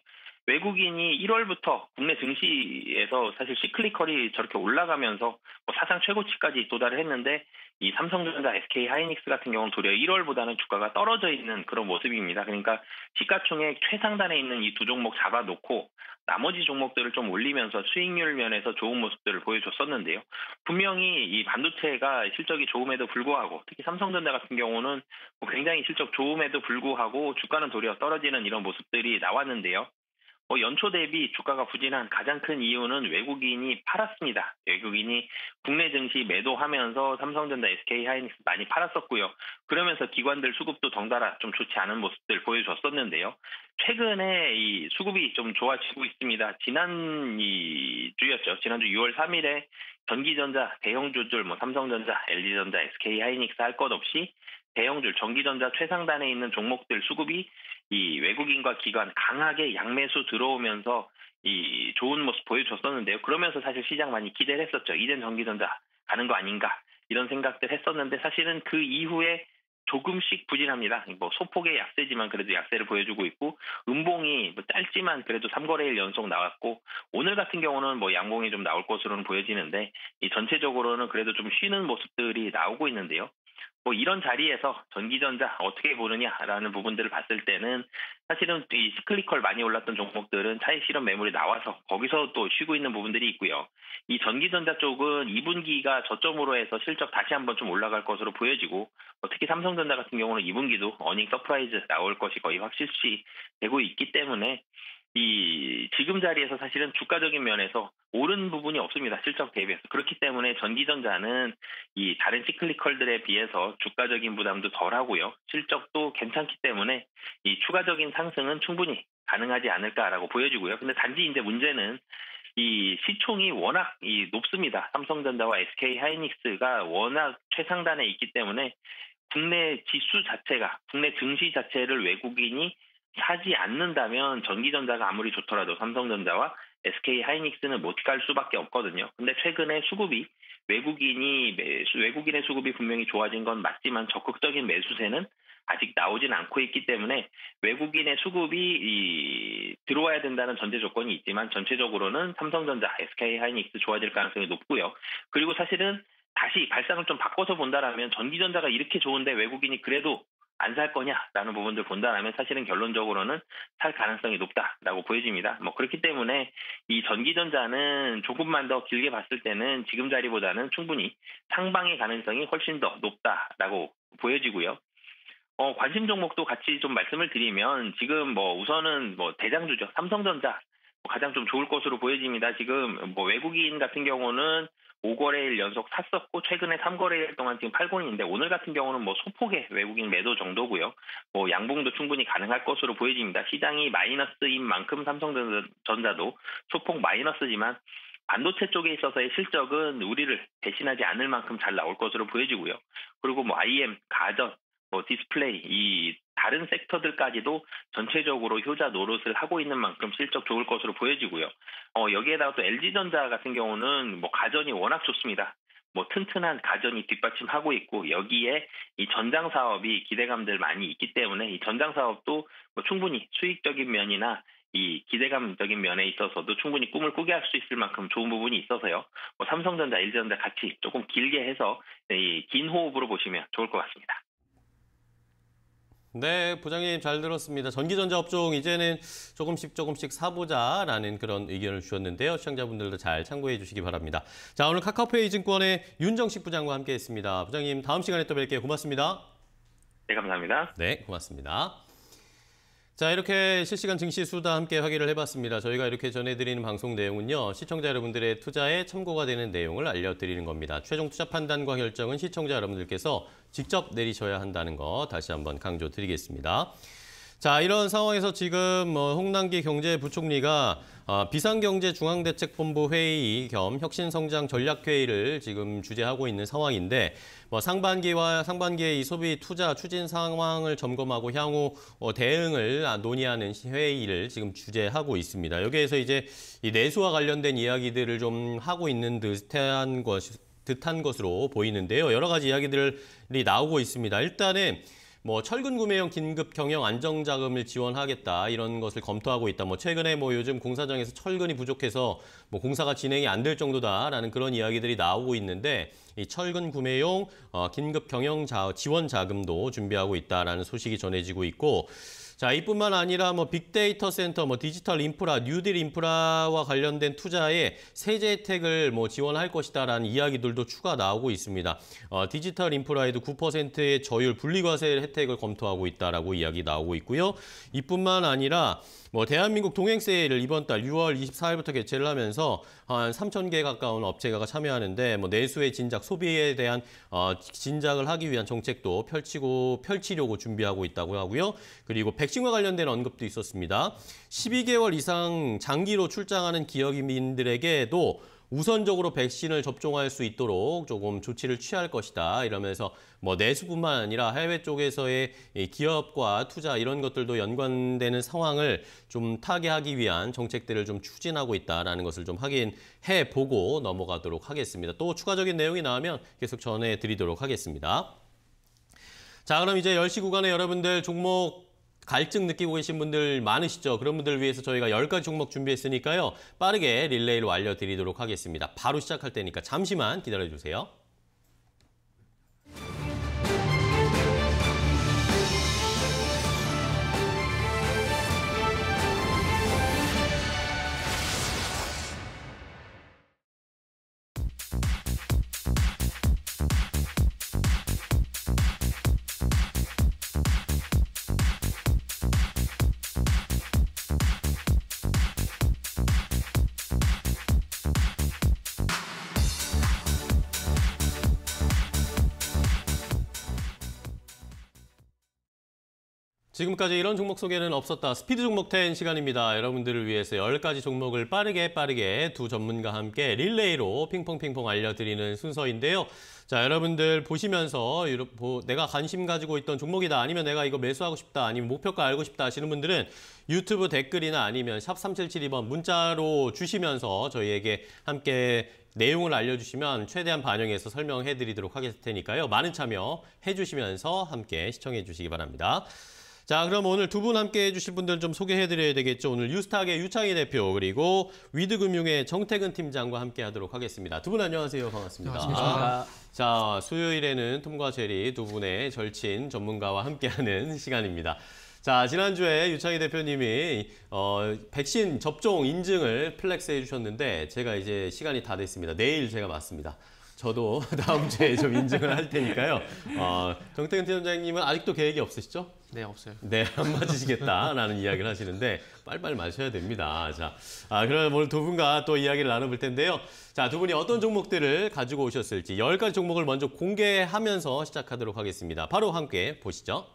Speaker 4: 외국인이 1월부터 국내 증시에서 사실 시클리컬이 저렇게 올라가면서 사상 최고치까지 도달을 했는데 이 삼성전자, SK하이닉스 같은 경우는 도리어 1월보다는 주가가 떨어져 있는 그런 모습입니다. 그러니까 시가총액 최상단에 있는 이 두 종목 잡아놓고 나머지 종목들을 좀 올리면서 수익률 면에서 좋은 모습들을 보여줬었는데요. 분명히 이 반도체가 실적이 좋음에도 불구하고 특히 삼성전자 같은 경우는 굉장히 실적 좋음에도 불구하고 주가는 도리어 떨어지는 이런 모습들이 나왔는데요. 연초 대비 주가가 부진한 가장 큰 이유는 외국인이 팔았습니다. 외국인이 국내 증시 매도하면서 삼성전자, SK하이닉스 많이 팔았었고요. 그러면서 기관들 수급도 덩달아 좀 좋지 않은 모습들 보여줬었는데요. 최근에 이 수급이 좀 좋아지고 있습니다. 지난주였죠. 지난주 6월 3일에 전기전자 대형주들 삼성전자, LG전자, SK하이닉스 할 것 없이 대형주 전기전자 최상단에 있는 종목들 수급이 이 외국인과 기관 강하게 양매수 들어오면서 이 좋은 모습 보여줬었는데요. 그러면서 사실 시장 많이 기대를 했었죠. 이젠 전기전자 가는 거 아닌가 이런 생각들 했었는데 사실은 그 이후에 조금씩 부진합니다. 소폭의 약세지만 그래도 약세를 보여주고 있고 음봉이 짧지만 그래도 3거래일 연속 나왔고 오늘 같은 경우는 양봉이 좀 나올 것으로는 보여지는데 이 전체적으로는 그래도 좀 쉬는 모습들이 나오고 있는데요. 이런 자리에서 전기전자 어떻게 보느냐라는 부분들을 봤을 때는 사실은 이 시클리컬 많이 올랐던 종목들은 차익 실현 매물이 나와서 거기서 또 쉬고 있는 부분들이 있고요. 이 전기전자 쪽은 2분기가 저점으로 해서 실적 다시 한번 좀 올라갈 것으로 보여지고 특히 삼성전자 같은 경우는 2분기도 어닝 서프라이즈 나올 것이 거의 확실시 되고 있기 때문에 이 지금 자리에서 사실은 주가적인 면에서 오른 부분이 없습니다. 실적 대비해서. 그렇기 때문에 전기전자는 이 다른 시클리컬들에 비해서 주가적인 부담도 덜하고요. 실적도 괜찮기 때문에 이 추가적인 상승은 충분히 가능하지 않을까라고 보여지고요. 근데 단지 이제 문제는 이 시총이 워낙 높습니다. 삼성전자와 SK하이닉스가 워낙 최상단에 있기 때문에 국내 지수 자체가, 국내 증시 자체를 외국인이 사지 않는다면 전기전자가 아무리 좋더라도 삼성전자와 SK하이닉스는 못 갈 수밖에 없거든요. 근데 최근에 수급이 외국인의 수급이 분명히 좋아진 건 맞지만 적극적인 매수세는 아직 나오진 않고 있기 때문에 외국인의 수급이 들어와야 된다는 전제 조건이 있지만 전체적으로는 삼성전자, SK하이닉스 좋아질 가능성이 높고요. 그리고 사실은 다시 발상을 좀 바꿔서 본다라면 전기전자가 이렇게 좋은데 외국인이 그래도 안 살 거냐라는 부분들 본다라면 사실은 결론적으로는 살 가능성이 높다라고 보여집니다. 그렇기 때문에 이 전기전자는 조금만 더 길게 봤을 때는 지금 자리보다는 충분히 상방의 가능성이 훨씬 더 높다라고 보여지고요. 관심 종목도 같이 좀 말씀을 드리면 지금 우선은 대장주죠. 삼성전자 가장 좀 좋을 것으로 보여집니다. 지금 외국인 같은 경우는 5거래일 연속 샀었고 최근에 3거래일 동안 지금 팔고 있는데 오늘 같은 경우는 소폭의 외국인 매도 정도고요. 양봉도 충분히 가능할 것으로 보여집니다. 시장이 마이너스인 만큼 삼성전자도 소폭 마이너스지만 반도체 쪽에 있어서의 실적은 우리를 대신하지 않을 만큼 잘 나올 것으로 보여지고요. 그리고 IM, 가전, 디스플레이 이 다른 섹터들까지도 전체적으로 효자 노릇을 하고 있는 만큼 실적 좋을 것으로 보여지고요. 여기에다가 또 LG전자 같은 경우는 가전이 워낙 좋습니다. 튼튼한 가전이 뒷받침하고 있고 여기에 이 전장 사업이 기대감들 많이 있기 때문에 이 전장 사업도 충분히 수익적인 면이나 이 기대감적인 면에 있어서도 충분히 꿈을 꾸게 할 수 있을 만큼 좋은 부분이 있어서요. 삼성전자, LG전자 같이 조금 길게 해서 이 긴 호흡으로 보시면 좋을 것 같습니다.
Speaker 1: 네, 부장님 잘 들었습니다. 전기전자 업종 이제는 조금씩 사보자라는 그런 의견을 주셨는데요. 시청자분들도 잘 참고해 주시기 바랍니다. 자, 오늘 카카오페이 증권의 윤정식 부장과 함께했습니다. 부장님 다음 시간에 또 뵐게요. 고맙습니다.
Speaker 4: 네, 감사합니다.
Speaker 1: 네, 고맙습니다. 자, 이렇게 실시간 증시 수다 함께 확인을 해봤습니다. 저희가 이렇게 전해드리는 방송 내용은요, 시청자 여러분들의 투자에 참고가 되는 내용을 알려드리는 겁니다. 최종 투자 판단과 결정은 시청자 여러분들께서 직접 내리셔야 한다는 거 다시 한번 강조드리겠습니다. 자, 이런 상황에서 지금 홍남기 경제부총리가 비상경제중앙대책본부 회의 겸 혁신성장 전략회의를 지금 주재하고 있는 상황인데 상반기의 이 소비 투자 추진 상황을 점검하고 향후 대응을 논의하는 회의를 지금 주재하고 있습니다. 여기에서 이제 이 내수와 관련된 이야기들을 좀 하고 있는 듯한 것으로 보이는데요. 여러 가지 이야기들이 나오고 있습니다. 일단은 철근 구매용 긴급 경영 안정 자금을 지원하겠다 이런 것을 검토하고 있다. 최근에 요즘 공사장에서 철근이 부족해서 공사가 진행이 안 될 정도다라는 그런 이야기들이 나오고 있는데 이 철근 구매용 긴급 경영 지원 자금도 준비하고 있다라는 소식이 전해지고 있고. 자, 이뿐만 아니라 빅데이터 센터, 디지털 인프라, 뉴딜 인프라와 관련된 투자에 세제 혜택을 지원할 것이다라는 이야기들도 추가 나오고 있습니다. 디지털 인프라에도 9%의 저율 분리과세 혜택을 검토하고 있다라고 이야기 나오고 있고요. 이뿐만 아니라 대한민국 동행세일을 이번 달 6월 24일부터 개최를 하면서 한 3,000개 가까운 업체가 참여하는데 내수의 진작, 소비에 대한 진작을 하기 위한 정책도 펼치려고 준비하고 있다고 하고요. 그리고 백신과 관련된 언급도 있었습니다. 12개월 이상 장기로 출장하는 기업인들에게도 우선적으로 백신을 접종할 수 있도록 조금 조치를 취할 것이다. 이러면서 내수뿐만 아니라 해외 쪽에서의 기업과 투자 이런 것들도 연관되는 상황을 좀 타개하기 위한 정책들을 좀 추진하고 있다라는 것을 좀 확인해 보고 넘어가도록 하겠습니다. 또 추가적인 내용이 나오면 계속 전해드리도록 하겠습니다. 자, 그럼 이제 10시 구간에 여러분들 종목 갈증 느끼고 계신 분들 많으시죠? 그런 분들을 위해서 저희가 10가지 종목 준비했으니까요. 빠르게 릴레이로 알려드리도록 하겠습니다. 바로 시작할 테니까 잠시만 기다려주세요. 지금까지 이런 종목 소개는 없었다. 스피드 종목 10 시간입니다. 여러분들을 위해서 10가지 종목을 빠르게 두 전문가와 함께 릴레이로 핑퐁 알려드리는 순서인데요. 자, 여러분들 보시면서 내가 관심 가지고 있던 종목이다. 아니면 내가 이거 매수하고 싶다. 아니면 목표가 알고 싶다 하시는 분들은 유튜브 댓글이나 아니면 샵 3772번 문자로 주시면서 저희에게 함께 내용을 알려주시면 최대한 반영해서 설명해드리도록 하겠을 테니까요. 많은 참여해 주시면서 함께 시청해 주시기 바랍니다. 자, 그럼 오늘 두 분 함께 해주실 분들 좀 소개해드려야 되겠죠. 오늘 유스탁의 유창희 대표 그리고 위드금융의 정태근 팀장과 함께 하도록 하겠습니다. 두 분 안녕하세요. 반갑습니다.
Speaker 5: 안녕하십니까.
Speaker 1: 자, 수요일에는 톰과 제리 두 분의 절친 전문가와 함께하는 시간입니다. 자, 지난주에 유창희 대표님이 백신 접종 인증을 플렉스 해주셨는데 제가 이제 시간이 다 됐습니다. 내일 제가 맞습니다. 저도 다음 주에 좀 인증을 할 테니까요. 정태근 팀장님은 아직도 계획이 없으시죠?
Speaker 5: 네, 없어요.
Speaker 1: 네, 안 맞으시겠다라는 이야기를 하시는데 빨리빨리 마셔야 됩니다. 자, 그럼 오늘 두 분과 또 이야기를 나눠볼 텐데요. 자, 두 분이 어떤 종목들을 가지고 오셨을지 10가지 종목을 먼저 공개하면서 시작하도록 하겠습니다. 바로 함께 보시죠.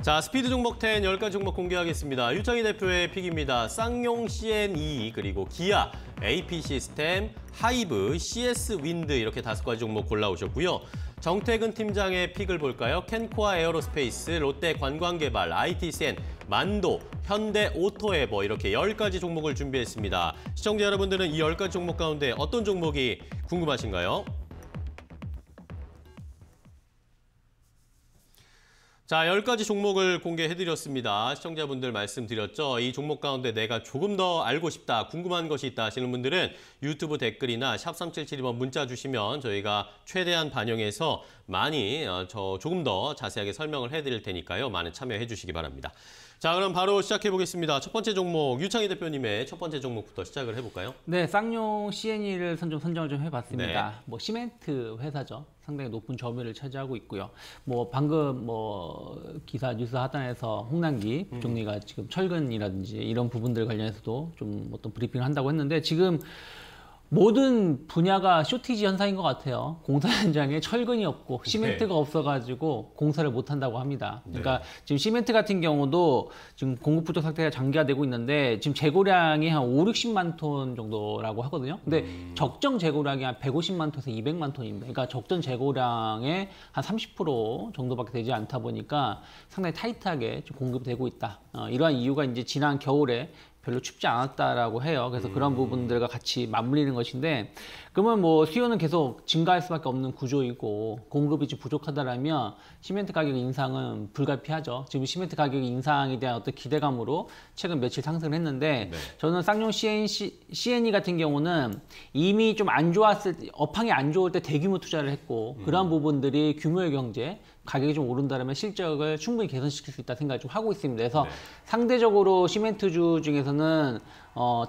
Speaker 1: 자, 스피드 종목 10 10가지 종목 공개하겠습니다. 유창희 대표의 픽입니다. 쌍용 CNE 그리고 기아, AP 시스템, 하이브, CS 윈드 이렇게 5가지 종목 골라오셨고요. 정태근 팀장의 픽을 볼까요? 캔코아 에어로스페이스, 롯데 관광개발, IT센, 만도, 현대 오토에버 이렇게 10가지 종목을 준비했습니다. 시청자 여러분들은 이 10가지 종목 가운데 어떤 종목이 궁금하신가요? 자, 10가지 종목을 공개해드렸습니다. 시청자분들 말씀드렸죠. 이 종목 가운데 내가 조금 더 알고 싶다, 궁금한 것이 있다 하시는 분들은 유튜브 댓글이나 샵 3772번 문자 주시면 저희가 최대한 반영해서 많이 조금 더 자세하게 설명을 해드릴 테니까요. 많은 참여해 주시기 바랍니다. 자, 그럼 바로 시작해 보겠습니다. 첫 번째 종목, 유창희 대표님의 첫 번째 종목부터 시작을 해볼까요?
Speaker 5: 네, 쌍용 C&E를 선정을 좀 해봤습니다.
Speaker 1: 네.
Speaker 5: 뭐 시멘트 회사죠. 상당히 높은 점유율을 차지하고 있고요. 뭐 방금 기사 뉴스 하단에서 홍남기 부총리가 지금 철근이라든지 이런 부분들 관련해서도 좀 어떤 브리핑을 한다고 했는데 지금 모든 분야가 쇼티지 현상인 것 같아요. 공사 현장에 철근이 없고 시멘트가 없어가지고 공사를 못 한다고 합니다. 그러니까 지금 시멘트 같은 경우도 지금 공급 부족 상태가 장기화되고 있는데 지금 재고량이 한 5, 60만 톤 정도라고 하거든요. 근데 적정 재고량이 한 150만 톤에서 200만 톤입니다. 그러니까 적정 재고량의 한 30% 정도밖에 되지 않다 보니까 상당히 타이트하게 좀 공급되고 있다. 이러한 이유가 이제 지난 겨울에 별로 춥지 않았다라고 해요. 그래서 그런 부분들과 같이 맞물리는 것인데, 그러면 뭐 수요는 계속 증가할 수밖에 없는 구조이고 공급이 좀 부족하다라면 시멘트 가격 인상은 불가피하죠. 지금 시멘트 가격 인상에 대한 어떤 기대감으로 최근 며칠 상승을 했는데, 저는 쌍용 C&E 같은 경우는 이미 좀 안 좋았을 때, 업황이 안 좋을 때 대규모 투자를 했고 그런 부분들이 규모의 경제, 가격이 좀 오른다면 실적을 충분히 개선시킬 수 있다 생각을 좀 하고 있습니다. 그래서 상대적으로 시멘트주 중에서는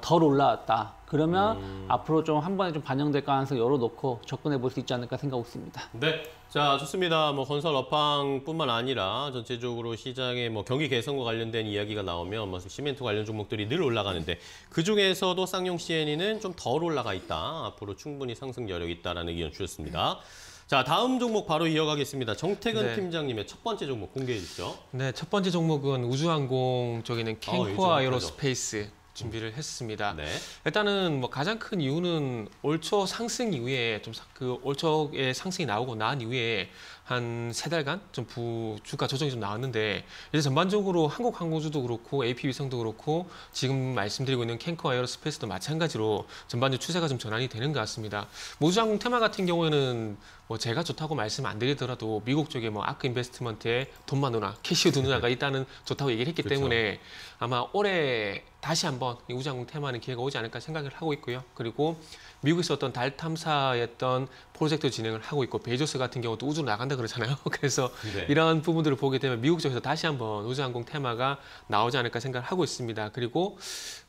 Speaker 5: 덜 올라왔다. 그러면 앞으로 좀 한 번에 좀 반영될 가능성을 열어놓고 접근해 볼 수 있지 않을까 생각하고 있습니다.
Speaker 1: 네, 자 좋습니다. 뭐 건설 업황뿐만 아니라 전체적으로 시장의 뭐 경기 개선과 관련된 이야기가 나오면 뭐 시멘트 관련 종목들이 늘 올라가는데 그 중에서도 쌍용 C&E는 좀 덜 올라가 있다. 앞으로 충분히 상승 여력이 있다라는 의견 주셨습니다. 자, 다음 종목 바로 이어가겠습니다. 정태근 팀장님의 첫 번째 종목 공개해 주시죠.
Speaker 6: 네, 첫 번째 종목은 우주항공 쪽에는 캔코아 에어로스페이스 준비를 했습니다.
Speaker 1: 네.
Speaker 6: 일단은 뭐 가장 큰 이유는 올 초 상승 이후에 좀 그 올 초에 상승이 나오고 난 이후에 한 3달간 좀 주가 조정이 좀 나왔는데 이제 전반적으로 한국 항공주도 그렇고 AP위성도 그렇고 지금 말씀드리고 있는 캔코아 에어로스페이스도 마찬가지로 전반적으로 추세가 좀 전환이 되는 것 같습니다. 우주항공 테마 같은 경우에는 뭐 제가 좋다고 말씀 안 드리더라도 미국 쪽에 뭐 아크 인베스트먼트에 돈만 넣으나 캐시우 누나가 일단은 좋다고 얘기를 했기 때문에 아마 올해 다시 한번 이 우주항공 테마는 기회가 오지 않을까 생각을 하고 있고요. 그리고 미국에서 어떤 달 탐사했던 프로젝트 진행을 하고 있고 베조스 같은 경우도 우주로 나간다 그러잖아요. 그래서 이런 부분들을 보게 되면 미국 쪽에서 다시 한번 우주항공 테마가 나오지 않을까 생각을 하고 있습니다. 그리고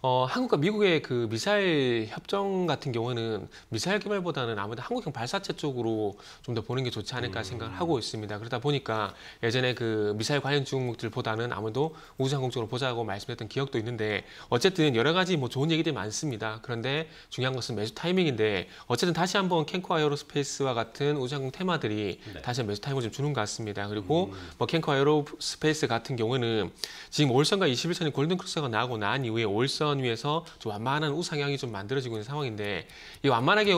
Speaker 6: 한국과 미국의 그 미사일 협정 같은 경우는 미사일 개발보다는 아무래도 한국형 발사체 쪽으로 좀 더 보는 게 좋지 않을까 생각을 하고 있습니다. 그러다 보니까 예전에 그 미사일 관련 종목들보다는 아무래도 우주항공 쪽으로 보자고 말씀드렸던 기억도 있는데 어쨌든 여러 가지 뭐 좋은 얘기들이 많습니다. 그런데 중요한 것은 매수 타이밍인데 어쨌든 다시 한번 캔코아 에어로스페이스와 같은 우주항공 테마들이 다시 매수 타이밍을 좀 주는 것 같습니다. 그리고 뭐 캔코아 에어로스페이스 같은 경우는 지금 올선과 21선이 골든크로스가 나오고 난 이후에 올선 위에서 좀 완만한 우상향이 좀 만들어지고 있는 상황인데 이 완만하게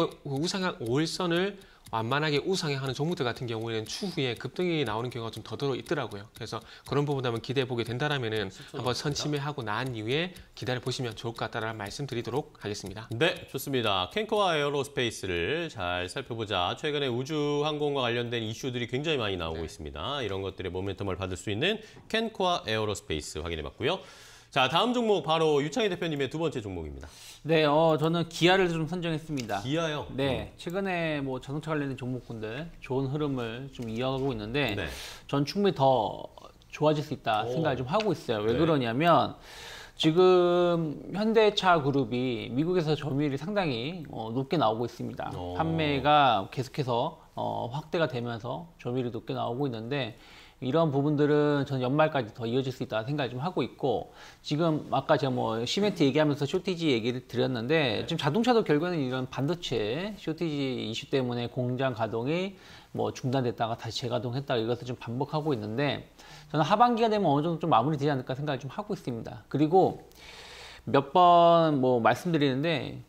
Speaker 6: 올선을 완만하게 우상향하는 종목들 같은 경우에는 추후에 급등이 나오는 경우가 좀 더더러 있더라고요. 그래서 그런 부분 한번 기대해 보게 된다라면은 한번 선침해하고 난 이후에 기다려 보시면 좋을 것 같다라는 말씀드리도록 하겠습니다.
Speaker 1: 네, 좋습니다. 캔코아 에어로스페이스를 잘 살펴보자. 최근에 우주항공과 관련된 이슈들이 굉장히 많이 나오고 있습니다. 이런 것들의 모멘텀을 받을 수 있는 캔코아 에어로스페이스 확인해 봤고요. 자, 다음 종목 바로 유창희 대표님의 두 번째 종목입니다.
Speaker 5: 네, 저는 기아를 좀 선정했습니다.
Speaker 1: 기아요?
Speaker 5: 네, 최근에 뭐 자동차 관련된 종목군들 좋은 흐름을 좀 이어가고 있는데 전 충분히 더 좋아질 수 있다 생각을 좀 하고 있어요. 왜 그러냐면 지금 현대차 그룹이 미국에서 점유율이 상당히 높게 나오고 있습니다. 판매가 계속해서 확대가 되면서 점유율이 높게 나오고 있는데 이런 부분들은 저는 연말까지 더 이어질 수 있다 생각을 좀 하고 있고 지금 아까 제가 뭐 시멘트 얘기하면서 쇼티지 얘기를 드렸는데 지금 자동차도 결국에는 이런 반도체 쇼티지 이슈 때문에 공장 가동이 뭐 중단됐다가 다시 재가동했다가 이것을 좀 반복하고 있는데 저는 하반기가 되면 어느 정도 좀 마무리되지 않을까 생각을 좀 하고 있습니다. 그리고 몇 번 뭐 말씀드리는데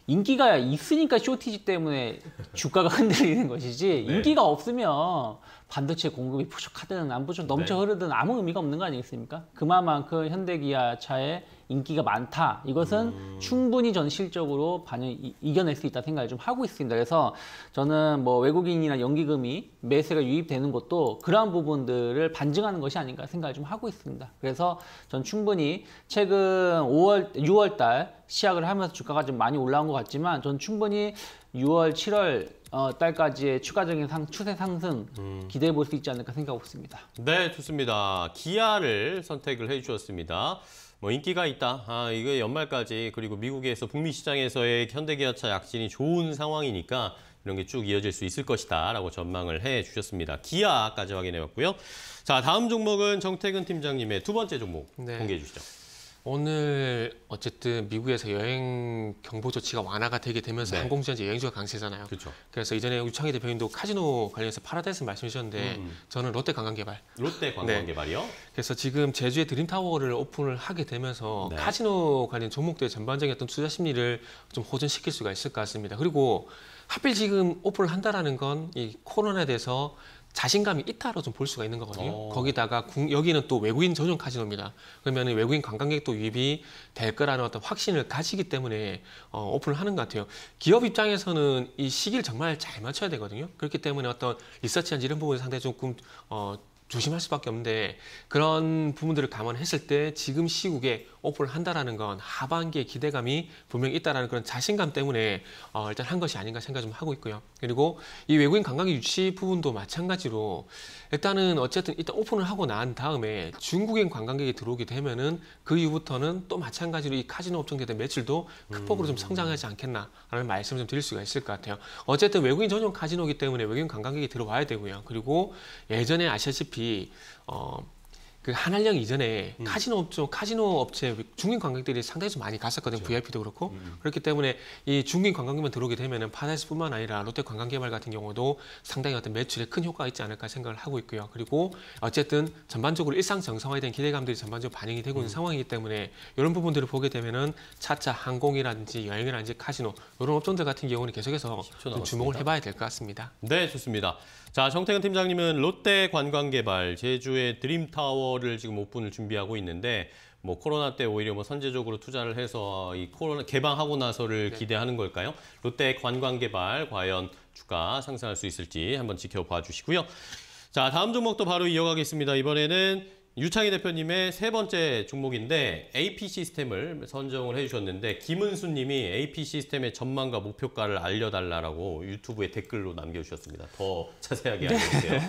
Speaker 5: 인기가 있으니까 쇼티지 때문에 주가가 흔들리는 것이지 인기가 없으면 반도체 공급이 부족하든 안 부족 넘쳐 흐르든 아무 의미가 없는 거 아니겠습니까? 그만큼 현대기아차의 인기가 많다. 이것은 충분히 저는 실적으로 이겨낼 수 있다 생각을 좀 하고 있습니다. 그래서 저는 뭐 외국인이나 연기금이 매수가 유입되는 것도 그러한 부분들을 반증하는 것이 아닌가 생각을 좀 하고 있습니다. 그래서 전 충분히 최근 6월 달 시작을 하면서 주가가 좀 많이 올라온 것 같지만 전 충분히 6월, 7월 달까지의 추가적인 추세 상승 기대해 볼 수 있지 않을까 생각하고 있습니다.
Speaker 1: 네, 좋습니다. 기아를 선택을 해주셨습니다. 뭐 인기가 있다. 이거 연말까지 그리고 미국에서 북미 시장에서의 현대기아차 약진이 좋은 상황이니까 이런 게 쭉 이어질 수 있을 것이다라고 전망을 해주셨습니다. 기아까지 확인해봤고요. 자, 다음 종목은 정태근 팀장님의 두 번째 종목 공개해 주시죠.
Speaker 6: 오늘 어쨌든 미국에서 여행 경보 조치가 완화가 되게 되면서 항공주한제 여행주가 강세잖아요.
Speaker 1: 그렇죠.
Speaker 6: 그래서 이전에 유창희 대표님도 카지노 관련해서 파라다이스 말씀해 주셨는데 저는 롯데 관광개발.
Speaker 1: 롯데 관광개발이요?
Speaker 6: 그래서 지금 제주에 드림타워를 오픈을 하게 되면서 카지노 관련 종목들의 전반적인 어떤 투자 심리를 좀 호전시킬 수가 있을 것 같습니다. 그리고 하필 지금 오픈을 한다라는 건 이 코로나에 대해서 자신감이 있다로 좀 볼 수가 있는 거거든요. 거기다가 여기는 또 외국인 전용 카지노입니다. 그러면 외국인 관광객도 유입이 될 거라는 어떤 확신을 가지기 때문에 오픈을 하는 것 같아요. 기업 입장에서는 이 시기를 정말 잘 맞춰야 되거든요. 그렇기 때문에 어떤 리서치한지 이런 부분에 상당히 조금 조심할 수밖에 없는데 그런 부분들을 감안했을 때 지금 시국에 오픈을 한다라는 건 하반기에 기대감이 분명히 있다라는 그런 자신감 때문에 일단 한 것이 아닌가 생각 좀 하고 있고요. 그리고 이 외국인 관광객 유치 부분도 마찬가지로 일단은 어쨌든 일단 오픈을 하고 난 다음에 중국인 관광객이 들어오게 되면은 그 이후부터는 또 마찬가지로 이 카지노 업종에 대한 매출도 극복으로 좀 성장하지 않겠나라는 말씀을 좀 드릴 수가 있을 것 같아요. 어쨌든 외국인 전용 카지노이기 때문에 외국인 관광객이 들어와야 되고요. 그리고 예전에 아시다시피 그 한한령 이전에 카지노 업체 중국인 관광객들이 상당히 좀 많이 갔었거든요. 그렇죠. VIP도 그렇고 그렇기 때문에 이 중국인 관광객만 들어오게 되면은 파라다이스뿐만 아니라 롯데 관광개발 같은 경우도 상당히 어떤 매출에 큰 효과가 있지 않을까 생각을 하고 있고요. 그리고 어쨌든 전반적으로 일상 정상화에 대한 기대감들이 전반적으로 반영이 되고 있는 상황이기 때문에 이런 부분들을 보게 되면은 차차 항공이라든지 여행이라든지 카지노 이런 업종들 같은 경우는 계속해서 좀 주목을 해봐야 될 것 같습니다.
Speaker 1: 네, 좋습니다. 자, 정태근 팀장님은 롯데 관광개발 제주의 드림타워를 지금 오픈을 준비하고 있는데 뭐 코로나 때 오히려 뭐 선제적으로 투자를 해서 이 코로나 개방하고 나서를 기대하는 걸까요? 롯데 관광개발 과연 주가 상승할 수 있을지 한번 지켜봐 주시고요. 자, 다음 종목도 바로 이어가겠습니다. 이번에는 유창희 대표님의 세 번째 종목인데 AP 시스템을 선정을 해주셨는데 김은수 님이 AP 시스템의 전망과 목표가를 알려달라고 유튜브에 댓글로 남겨주셨습니다. 더 자세하게 알려주세요.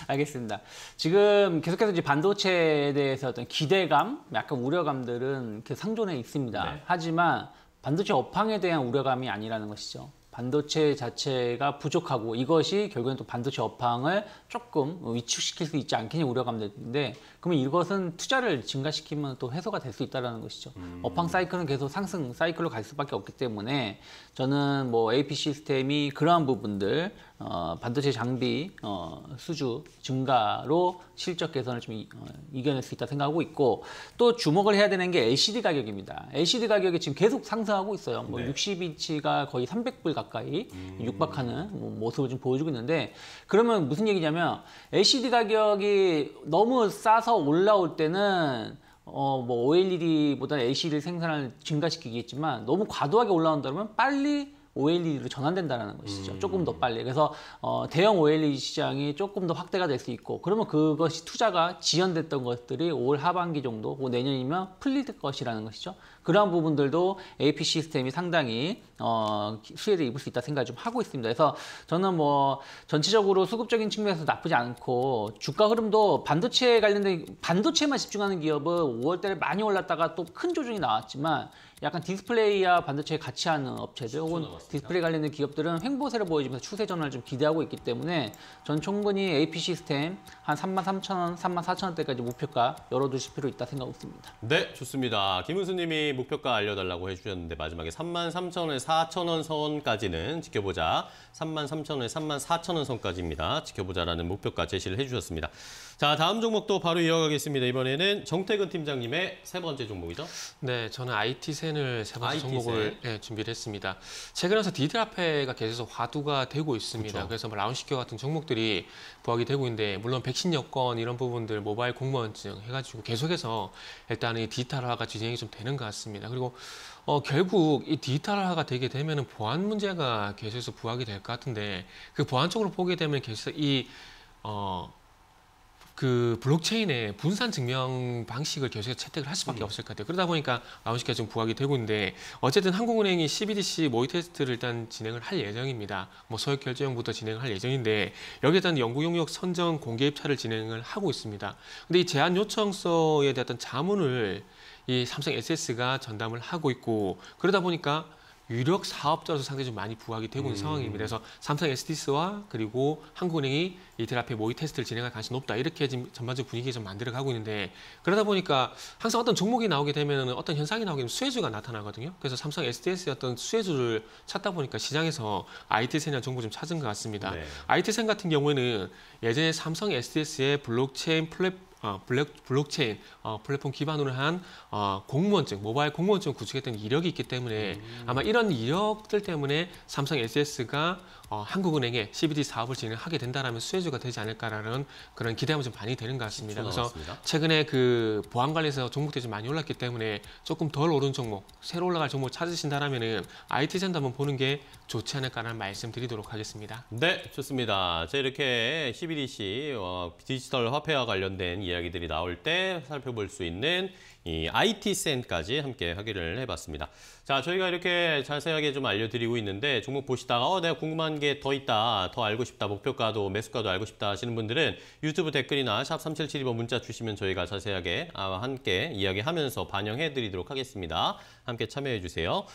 Speaker 5: 알겠습니다. 지금 계속해서 이제 반도체에 대해서 어떤 기대감, 약간 우려감들은 상존해 있습니다. 하지만 반도체 업황에 대한 우려감이 아니라는 것이죠. 반도체 자체가 부족하고 이것이 결국엔 또 반도체 업황을 조금 위축시킬 수 있지 않겠냐 우려감인데 그러면 이것은 투자를 증가시키면 또 해소가 될 수 있다는 것이죠. 업황 사이클은 계속 상승 사이클로 갈 수밖에 없기 때문에 저는 뭐 AP 시스템이 그러한 부분들 반도체 장비 수주 증가로 실적 개선을 좀 이겨낼 수 있다 생각하고 있고 또 주목을 해야 되는 게 LCD 가격입니다. LCD 가격이 지금 계속 상승하고 있어요. 뭐 60인치가 거의 300불 가까이 육박하는 모습을 좀 보여주고 있는데 그러면 무슨 얘기냐면 LCD 가격이 너무 싸서 올라올 때는 뭐 OLED보다 LCD를 생산을 증가시키겠지만 너무 과도하게 올라온다면 빨리 OLED로 전환된다는 것이죠. 조금 더 빨리. 그래서 대형 OLED 시장이 조금 더 확대가 될 수 있고 그러면 그것이 투자가 지연됐던 것들이 올 하반기 정도, 내년이면 풀릴 것이라는 것이죠. 그러한 부분들도 AP 시스템이 상당히 수혜를 입을 수 있다 생각을 좀 하고 있습니다. 그래서 저는 뭐 전체적으로 수급적인 측면에서 나쁘지 않고 주가 흐름도 반도체 관련된 반도체만 집중하는 기업은 5월 달에 많이 올랐다가 또 큰 조정이 나왔지만 약간 디스플레이와 반도체에 같이 하는 업체들 혹은 디스플레이 관련된 기업들은 횡보세를 보여주면서 추세 전환을 좀 기대하고 있기 때문에 전 충분히 AP 시스템 한 33,000원, 34,000원대까지 목표가 열어두실 필요 있다 생각하고 있습니다.
Speaker 1: 네, 좋습니다. 김은수 님이 목표가 알려달라고 해주셨는데 마지막에 33,000원에서 4,000원 선까지는 지켜보자. 33,000원에서 34,000원 선까지입니다. 지켜보자라는 목표가 제시를 해주셨습니다. 자, 다음 종목도 바로 이어가겠습니다. 이번에는 정태근 팀장님의 세 번째 종목이죠?
Speaker 6: 네, 저는 IT센을 세 번째 종목을 준비를 했습니다. 최근 최근에 와서 디지털 화폐가 계속 화두가 되고 있습니다.
Speaker 1: 그렇죠.
Speaker 6: 그래서 뭐 라운시큐어 같은 종목들이 부각이 되고 있는데 물론 백신 여권 이런 부분들 모바일 공무원증 해가지고 계속해서 일단은 이 디지털화가 진행이 좀 되는 것 같습니다. 그리고 결국 이 디지털화가 되게 되면은 보안 문제가 계속해서 부각이 될 것 같은데 그 보안 쪽으로 보게 되면 계속 그 블록체인의 분산 증명 방식을 계속 채택을 할 수밖에 없을 것 같아요. 그러다 보니까 라운시큐어가 좀 부각이 되고 있는데 어쨌든 한국은행이 CBDC 모의 테스트를 일단 진행을 할 예정입니다. 뭐 소액 결제형부터 진행을 할 예정인데 여기에 대한 연구 용역 선정 공개 입찰을 진행을 하고 있습니다. 근데 이 제안 요청서에 대한 자문을 이 삼성 SS가 전담을 하고 있고 그러다 보니까 유력 사업자로서 상당히 좀 많이 부각이 되고 있는 상황입니다. 그래서 삼성 SDS와 그리고 한국은행이 이틀 앞에 모의 테스트를 진행할 가능성이 높다. 이렇게 지금 전반적 분위기 좀 만들어가고 있는데 그러다 보니까 항상 어떤 종목이 나오게 되면 어떤 현상이 나오게 되면 수혜주가 나타나거든요. 그래서 삼성 SDS의 어떤 수혜주를 찾다 보니까 시장에서 IT센이라는 종목을 좀 찾은 것 같습니다.
Speaker 1: 네.
Speaker 6: IT센 같은 경우에는 예전에 삼성 SDS의 블록체인 블록체인 플랫폼 기반으로 한 공무원증, 모바일 공무원증 구축했던 이력이 있기 때문에 아마 이런 이력들 때문에 삼성 SS가 한국은행에 CBD 사업을 진행하게 된다라면 수혜주가 되지 않을까라는 그런 기대감이 좀 많이 되는 것 같습니다. 그래서 최근에 그 보안 관련해서 종목들이 좀 많이 올랐기 때문에 조금 덜 오른 종목, 새로 올라갈 종목 찾으신다라면은 IT센터 한번 보는 게 좋지 않을까라는 말씀드리도록 하겠습니다.
Speaker 1: 네, 좋습니다. 자, 이렇게 CBDC 디지털 화폐와 관련된 이야기들이 나올 때 살펴볼 수 있는 이 IT센까지 함께 확인을 해봤습니다. 자, 저희가 이렇게 자세하게 좀 알려드리고 있는데 종목 보시다가 내가 궁금한 게 더 있다, 더 알고 싶다, 목표가도 매수가도 알고 싶다 하시는 분들은 유튜브 댓글이나 샵 3772번 문자 주시면 저희가 자세하게 함께 이야기하면서 반영해드리도록 하겠습니다. 함께 참여해주세요.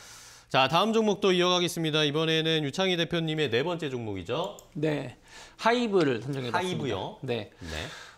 Speaker 1: 자, 다음 종목도 이어가겠습니다. 이번에는 유창희 대표님의 네 번째 종목이죠.
Speaker 5: 네, 하이브를 선정해봤습니다.
Speaker 1: 하이브요?
Speaker 5: 네.
Speaker 1: 네.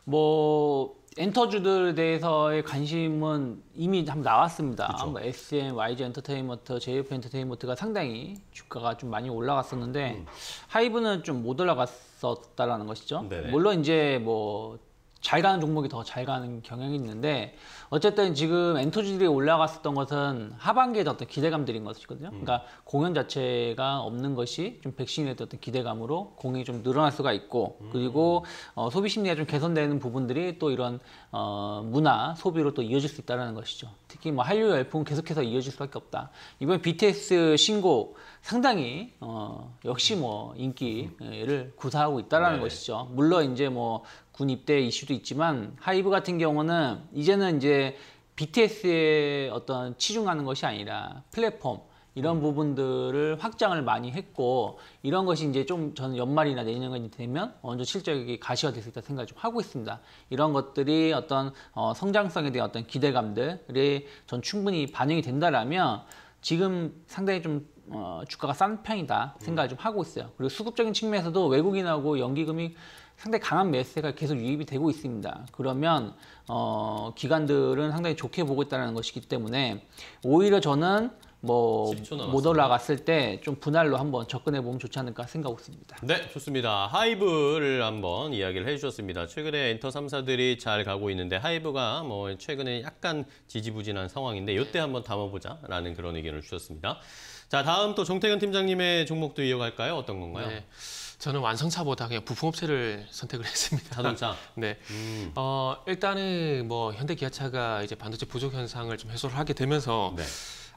Speaker 5: 뭐 엔터주들에 대해서의 관심은 이미 한번 나왔습니다.
Speaker 1: 그렇죠.
Speaker 5: 뭐 SM, YG 엔터테인먼트, JF 엔터테인먼트가 상당히 주가가 좀 많이 올라갔었는데 하이브는 좀 못 올라갔었다라는 것이죠.
Speaker 1: 네네.
Speaker 5: 물론 이제 뭐 잘 가는 종목이 더 잘 가는 경향이 있는데 어쨌든 지금 엔터주들이 올라갔었던 것은 하반기에 어떤 기대감들인 것이거든요. 그러니까 공연 자체가 없는 것이 좀 백신에 대한 어떤 기대감으로 공이 좀 늘어날 수가 있고 그리고 소비 심리가 좀 개선되는 부분들이 또 이런 문화 소비로 또 이어질 수 있다는 것이죠. 특히 뭐 한류 열풍은 계속해서 이어질 수밖에 없다. 이번 BTS 신곡 상당히 역시 뭐 인기를 구사하고 있다라는 것이죠. 물론 이제 뭐 군 입대 이슈도 있지만 하이브 같은 경우는 이제는 이제 BTS의 어떤 치중하는 것이 아니라 플랫폼 이런 부분들을 확장을 많이 했고 이런 것이 이제 좀 저는 연말이나 내년이 되면 어느 정도 실적이 가시화될 수 있다 생각을 좀 하고 있습니다. 이런 것들이 어떤 성장성에 대한 어떤 기대감들이 전 충분히 반영이 된다라면 지금 상당히 좀 주가가 싼 편이다 생각을 좀 하고 있어요. 그리고 수급적인 측면에서도 외국인하고 연기금이 상당히 강한 매수세가 계속 유입이 되고 있습니다. 그러면 기관들은 상당히 좋게 보고 있다는 것이기 때문에 오히려 저는 뭐 못 올라갔을 때 좀 분할로 한번 접근해 보면 좋지 않을까 생각하고 있습니다.
Speaker 1: 네, 좋습니다. 하이브를 한번 이야기를 해주셨습니다. 최근에 엔터 3사들이 잘 가고 있는데 하이브가 뭐 최근에 약간 지지부진한 상황인데 이때 한번 담아보자라는 그런 의견을 주셨습니다. 자, 다음 또 정태근 팀장님의 종목도 이어갈까요? 어떤 건가요?
Speaker 6: 네. 저는 완성차보다 그냥 부품업체를 선택을 했습니다.
Speaker 1: 자동차.
Speaker 6: 네. 일단은 뭐 현대기아차가 이제 반도체 부족 현상을 좀 해소를 하게 되면서
Speaker 1: 네.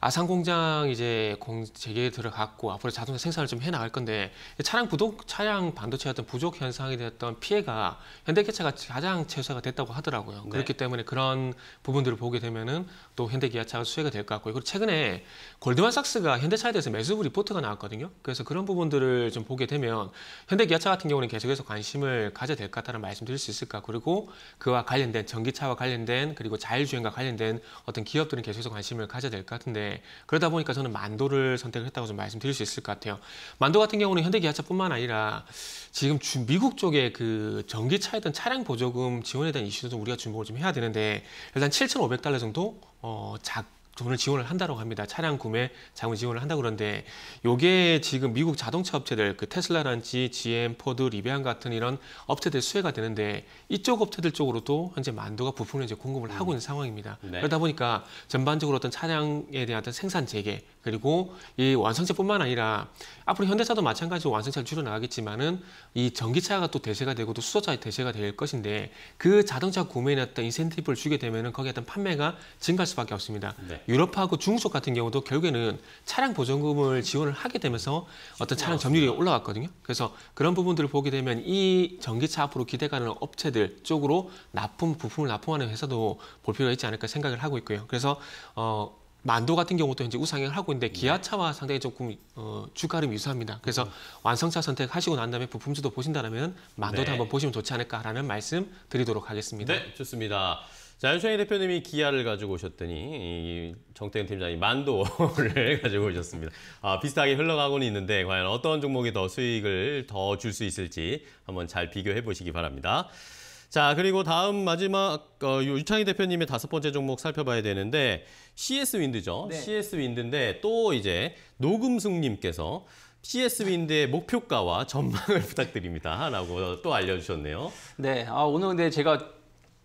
Speaker 6: 아산 공장 이제 재개에 들어갔고 앞으로 자동차 생산을 좀 해 나갈 건데 차량 반도체 어떤 부족 현상이 됐던 피해가 현대기아차가 가장 최소화가 됐다고 하더라고요.
Speaker 1: 네.
Speaker 6: 그렇기 때문에 그런 부분들을 보게 되면은 또 현대기아차가 수혜가 될 것 같고요. 그리고 최근에 골드만삭스가 현대차에 대해서 매수 리포트가 나왔거든요. 그래서 그런 부분들을 좀 보게 되면 현대기아차 같은 경우는 계속해서 관심을 가져야 될 것 같다는 말씀드릴 수 있을까. 그리고 그와 관련된 전기차와 관련된 그리고 자율주행과 관련된 어떤 기업들은 계속해서 관심을 가져야 될 것 같은데 그러다 보니까 저는 만도를 선택을 했다고 좀 말씀드릴 수 있을 것 같아요. 만도 같은 경우는 현대기아차뿐만 아니라 지금 미국 쪽에 그 전기차에 대한 차량 보조금 지원에 대한 이슈도 좀 우리가 주목을 좀 해야 되는데 일단 $7,500 정도 돈을 지원을 한다고 합니다. 차량 구매 자금 지원을 한다고 그러는데 요게 지금 미국 자동차 업체들 그 테슬라란지 GM, 포드, 리베안 같은 이런 업체들 수혜가 되는데 이쪽 업체들 쪽으로도 현재 만도가 부품을 이제 공급을 하고 있는 상황입니다.
Speaker 1: 네.
Speaker 6: 그러다 보니까 전반적으로 어떤 차량에 대한 어떤 생산 재개 그리고 이 완성차뿐만 아니라 앞으로 현대차도 마찬가지로 완성차를 줄여 나가겠지만은 이 전기차가 또 대세가 되고 또 수소차의 대세가 될 것인데 그 자동차 구매에 어떤 인센티브를 주게 되면은 거기에 어떤 판매가 증가할 수밖에 없습니다.
Speaker 1: 네.
Speaker 6: 유럽하고 중국 쪽 같은 경우도 결국에는 차량 보전금을 지원을 하게 되면서 어떤 차량 점유율이 올라갔거든요. 그래서 그런 부분들을 보게 되면 이 전기차 앞으로 기대가는 업체들 쪽으로 부품을 납품하는 회사도 볼 필요가 있지 않을까 생각을 하고 있고요. 그래서 만도 같은 경우도 현재 우상향을 하고 있는데 기아차와 상당히 조금 주가 흐름이 유사합니다. 그래서 완성차 선택하시고 난 다음에 부품주도 보신다면 만도도
Speaker 1: 네.
Speaker 6: 한번 보시면 좋지 않을까라는 말씀 드리도록 하겠습니다.
Speaker 1: 네, 좋습니다. 자, 윤창희 대표님이 기아를 가지고 오셨더니 이 정태근 팀장이 만도를 가지고 오셨습니다. 비슷하게 흘러가고는 있는데 과연 어떤 종목이 더 수익을 더 줄 수 있을지 한번 잘 비교해 보시기 바랍니다. 자, 그리고 다음 마지막 유창희 대표님의 5번째 종목 살펴봐야 되는데 CS 윈드죠.
Speaker 5: 네.
Speaker 1: CS 윈드인데 또 이제 노금숙님께서 CS 윈드의 목표가와 전망을 부탁드립니다. 라고 또 알려주셨네요.
Speaker 5: 네, 오늘 근데 제가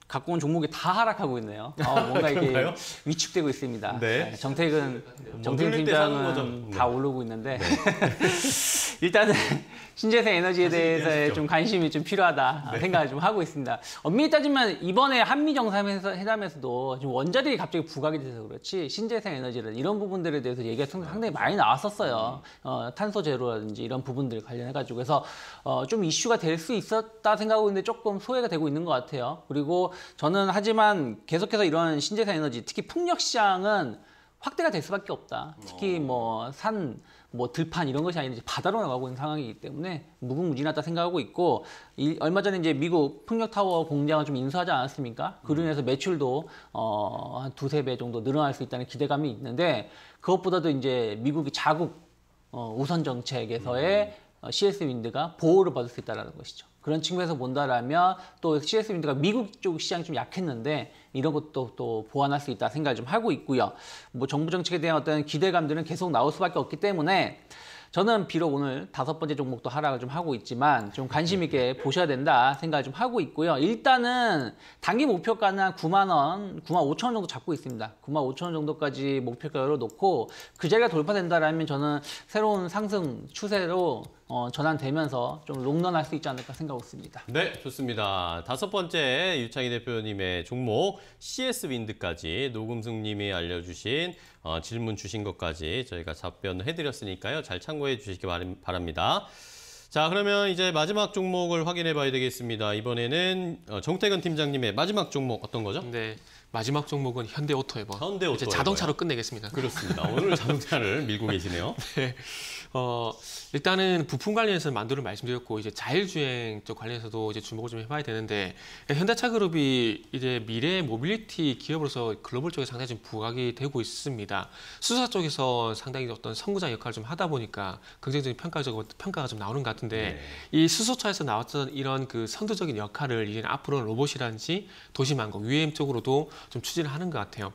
Speaker 5: 갖고 온 종목이 다 하락하고 있네요. 뭔가 이게
Speaker 1: 그런가요?
Speaker 5: 위축되고 있습니다.
Speaker 1: 네.
Speaker 5: 정태근
Speaker 1: 뚫릴 때 사는 거죠.
Speaker 5: 팀장은
Speaker 1: 네.
Speaker 5: 다 오르고 있는데 일단은 신재생 에너지에 대해서 좀 관심이 좀 필요하다 생각을 좀 하고 있습니다. 엄밀히 따지면 이번에 한미 정상회담에서도 지금 원자력이 갑자기 부각이 돼서 그렇지 신재생 에너지라든지 이런 부분들에 대해서 얘기가 상당히 많이 나왔었어요. 탄소 제로라든지 이런 부분들 관련해가지고 그래서 좀 이슈가 될 수 있었다 생각하고 있는데 조금 소외가 되고 있는 것 같아요. 그리고 저는 하지만 계속해서 이런 신재생 에너지 특히 풍력 시장은 확대가 될 수밖에 없다. 특히 들판 이런 것이 아니라 이제 바다로 나가고 있는 상황이기 때문에 무궁무진하다 생각하고 있고 얼마 전에 이제 미국 풍력 타워 공장을 좀 인수하지 않았습니까? 그로 인해서 매출도 한 2~3배 정도 늘어날 수 있다는 기대감이 있는데 그것보다도 이제 미국이 자국 우선 정책에서의 CS 윈드가 보호를 받을 수 있다는 것이죠. 그런 측면에서 본다라면 또 CS 윈드가 미국 쪽 시장이 좀 약했는데 이런 것도 또 보완할 수 있다 생각을 좀 하고 있고요. 정부 정책에 대한 어떤 기대감들은 계속 나올 수밖에 없기 때문에 저는 비록 오늘 5번째 종목도 하락을 좀 하고 있지만 좀 관심 있게 보셔야 된다 생각을 좀 하고 있고요. 일단은 단기 목표가는 한 9만 원, 9만 5천 원 정도 잡고 있습니다. 9만 5천 원 정도까지 목표가로 놓고 그 자리가 돌파된다라면 저는 새로운 상승 추세로 전환되면서 좀 롱런할 수 있지 않을까 생각하고 있습니다.
Speaker 1: 네, 좋습니다. 5번째 유창희 대표님의 종목 CS 윈드까지 노금숙님이 알려주신 질문 주신 것까지 저희가 답변해드렸으니까요. 잘 참고해 주시기 바랍니다. 자, 그러면 이제 마지막 종목을 확인해 봐야 되겠습니다. 이번에는 정태근 팀장님의 마지막 종목 어떤 거죠?
Speaker 6: 네, 마지막 종목은 현대오토에버. 이제 자동차로 끝내겠습니다.
Speaker 1: 그렇습니다. 오늘 자동차를 밀고 계시네요.
Speaker 6: 네. 일단은 부품 관련해서는 만도를 말씀드렸고 이제 자율주행 쪽 관련해서도 이제 주목을 좀 해봐야 되는데 현대차 그룹이 이제 미래 모빌리티 기업으로서 글로벌 쪽에 상당히 좀 부각이 되고 있습니다. 수소차 쪽에서 상당히 어떤 선구자 역할을 좀 하다 보니까 긍정적인 평가가 좀 나오는 것 같은데 이 수소차에서 나왔던 이런 그 선두적인 역할을 이제 앞으로 로봇이라든지 도시망공, UAM 쪽으로도 좀 추진을 하는 것 같아요.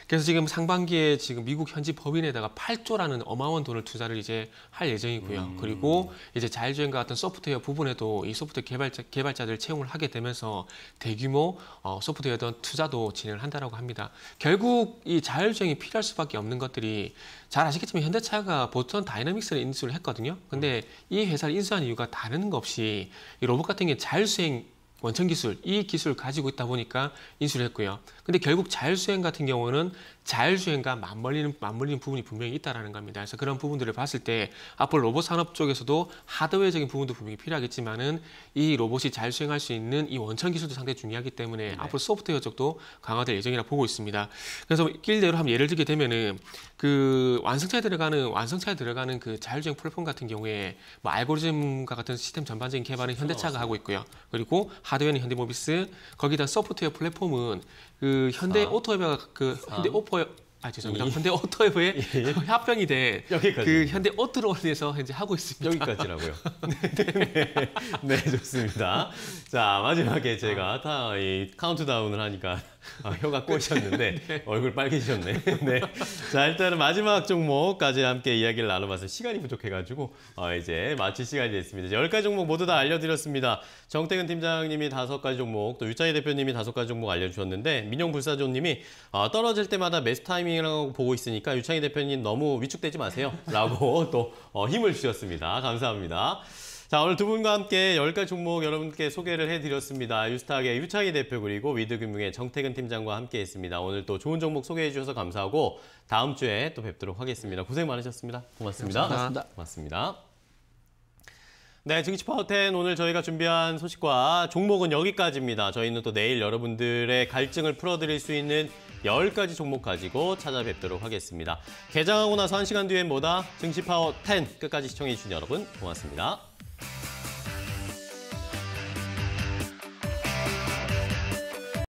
Speaker 6: 그래서 지금 상반기에 지금 미국 현지 법인에다가 8조라는 어마어마한 돈을 투자를 이제 할 예정이고요. 그리고 이제 자율주행과 같은 소프트웨어 부분에도 이 소프트웨어 개발자들 채용을 하게 되면서 대규모 소프트웨어 투자도 진행을 한다라고 합니다. 결국 이 자율주행이 필요할 수밖에 없는 것들이 잘 아시겠지만 현대차가 보통 다이내믹스를 인수를 했거든요. 근데 이 회사를 인수한 이유가 다른 거 없이 이 로봇 같은 게 자율주행 원천 기술, 이 기술을 가지고 있다 보니까 인수를 했고요. 근데 결국 자율주행 같은 경우는 자율주행과 맞물리는 부분이 분명히 있다는 겁니다. 그래서 그런 부분들을 봤을 때 앞으로 로봇 산업 쪽에서도 하드웨어적인 부분도 분명히 필요하겠지만은 이 로봇이 자율주행할 수 있는 이 원천 기술도 상당히 중요하기 때문에 앞으로 소프트웨어 쪽도 강화될 예정이라 보고 있습니다. 그래서 길대로 한번 예를 들게 되면은 그 완성차에 들어가는 그 자율주행 플랫폼 같은 경우에 뭐 알고리즘과 같은 시스템 전반적인 개발은 현대차가 하고 있고요. 그리고 하드웨어는 현대모비스, 거기다 소프트웨어 플랫폼은 그 현대 오토웨어가 현대 오토웨어의 합병이 된 그 현대 오토로에서 현재 하고 있습니다.
Speaker 1: 여기까지라고요. 네, 좋습니다. 자, 마지막에 제가 이 카운트다운을 하니까 혀가 꼬이셨는데 얼굴 빨개지셨네. 네. 자, 일단은 마지막 종목까지 함께 이야기를 나눠봐서 시간이 부족해가지고 이제 마칠 시간이 됐습니다. 이제 10가지 종목 모두 다 알려드렸습니다. 정태근 팀장님이 5가지 종목, 또 유창희 대표님이 5가지 종목 알려주셨는데 민용불사조님이 떨어질 때마다 매수 타이밍이라고 보고 있으니까 유창희 대표님 너무 위축되지 마세요. 라고 또 힘을 주셨습니다. 감사합니다. 자, 오늘 두 분과 함께 10가지 종목 여러분께 소개를 해드렸습니다. 유스탁의 유창희 대표 그리고 위드금융의 정태근 팀장과 함께 했습니다. 오늘 또 좋은 종목 소개해 주셔서 감사하고 다음 주에 또 뵙도록 하겠습니다. 고생 많으셨습니다. 고맙습니다. 고맙습니다. 네, 증시파워10 오늘 저희가 준비한 소식과 종목은 여기까지입니다. 저희는 또 내일 여러분들의 갈증을 풀어드릴 수 있는 10가지 종목 가지고 찾아뵙도록 하겠습니다. 개장하고 나서 1시간 뒤엔 뭐다? 증시파워10 끝까지 시청해주신 여러분 고맙습니다.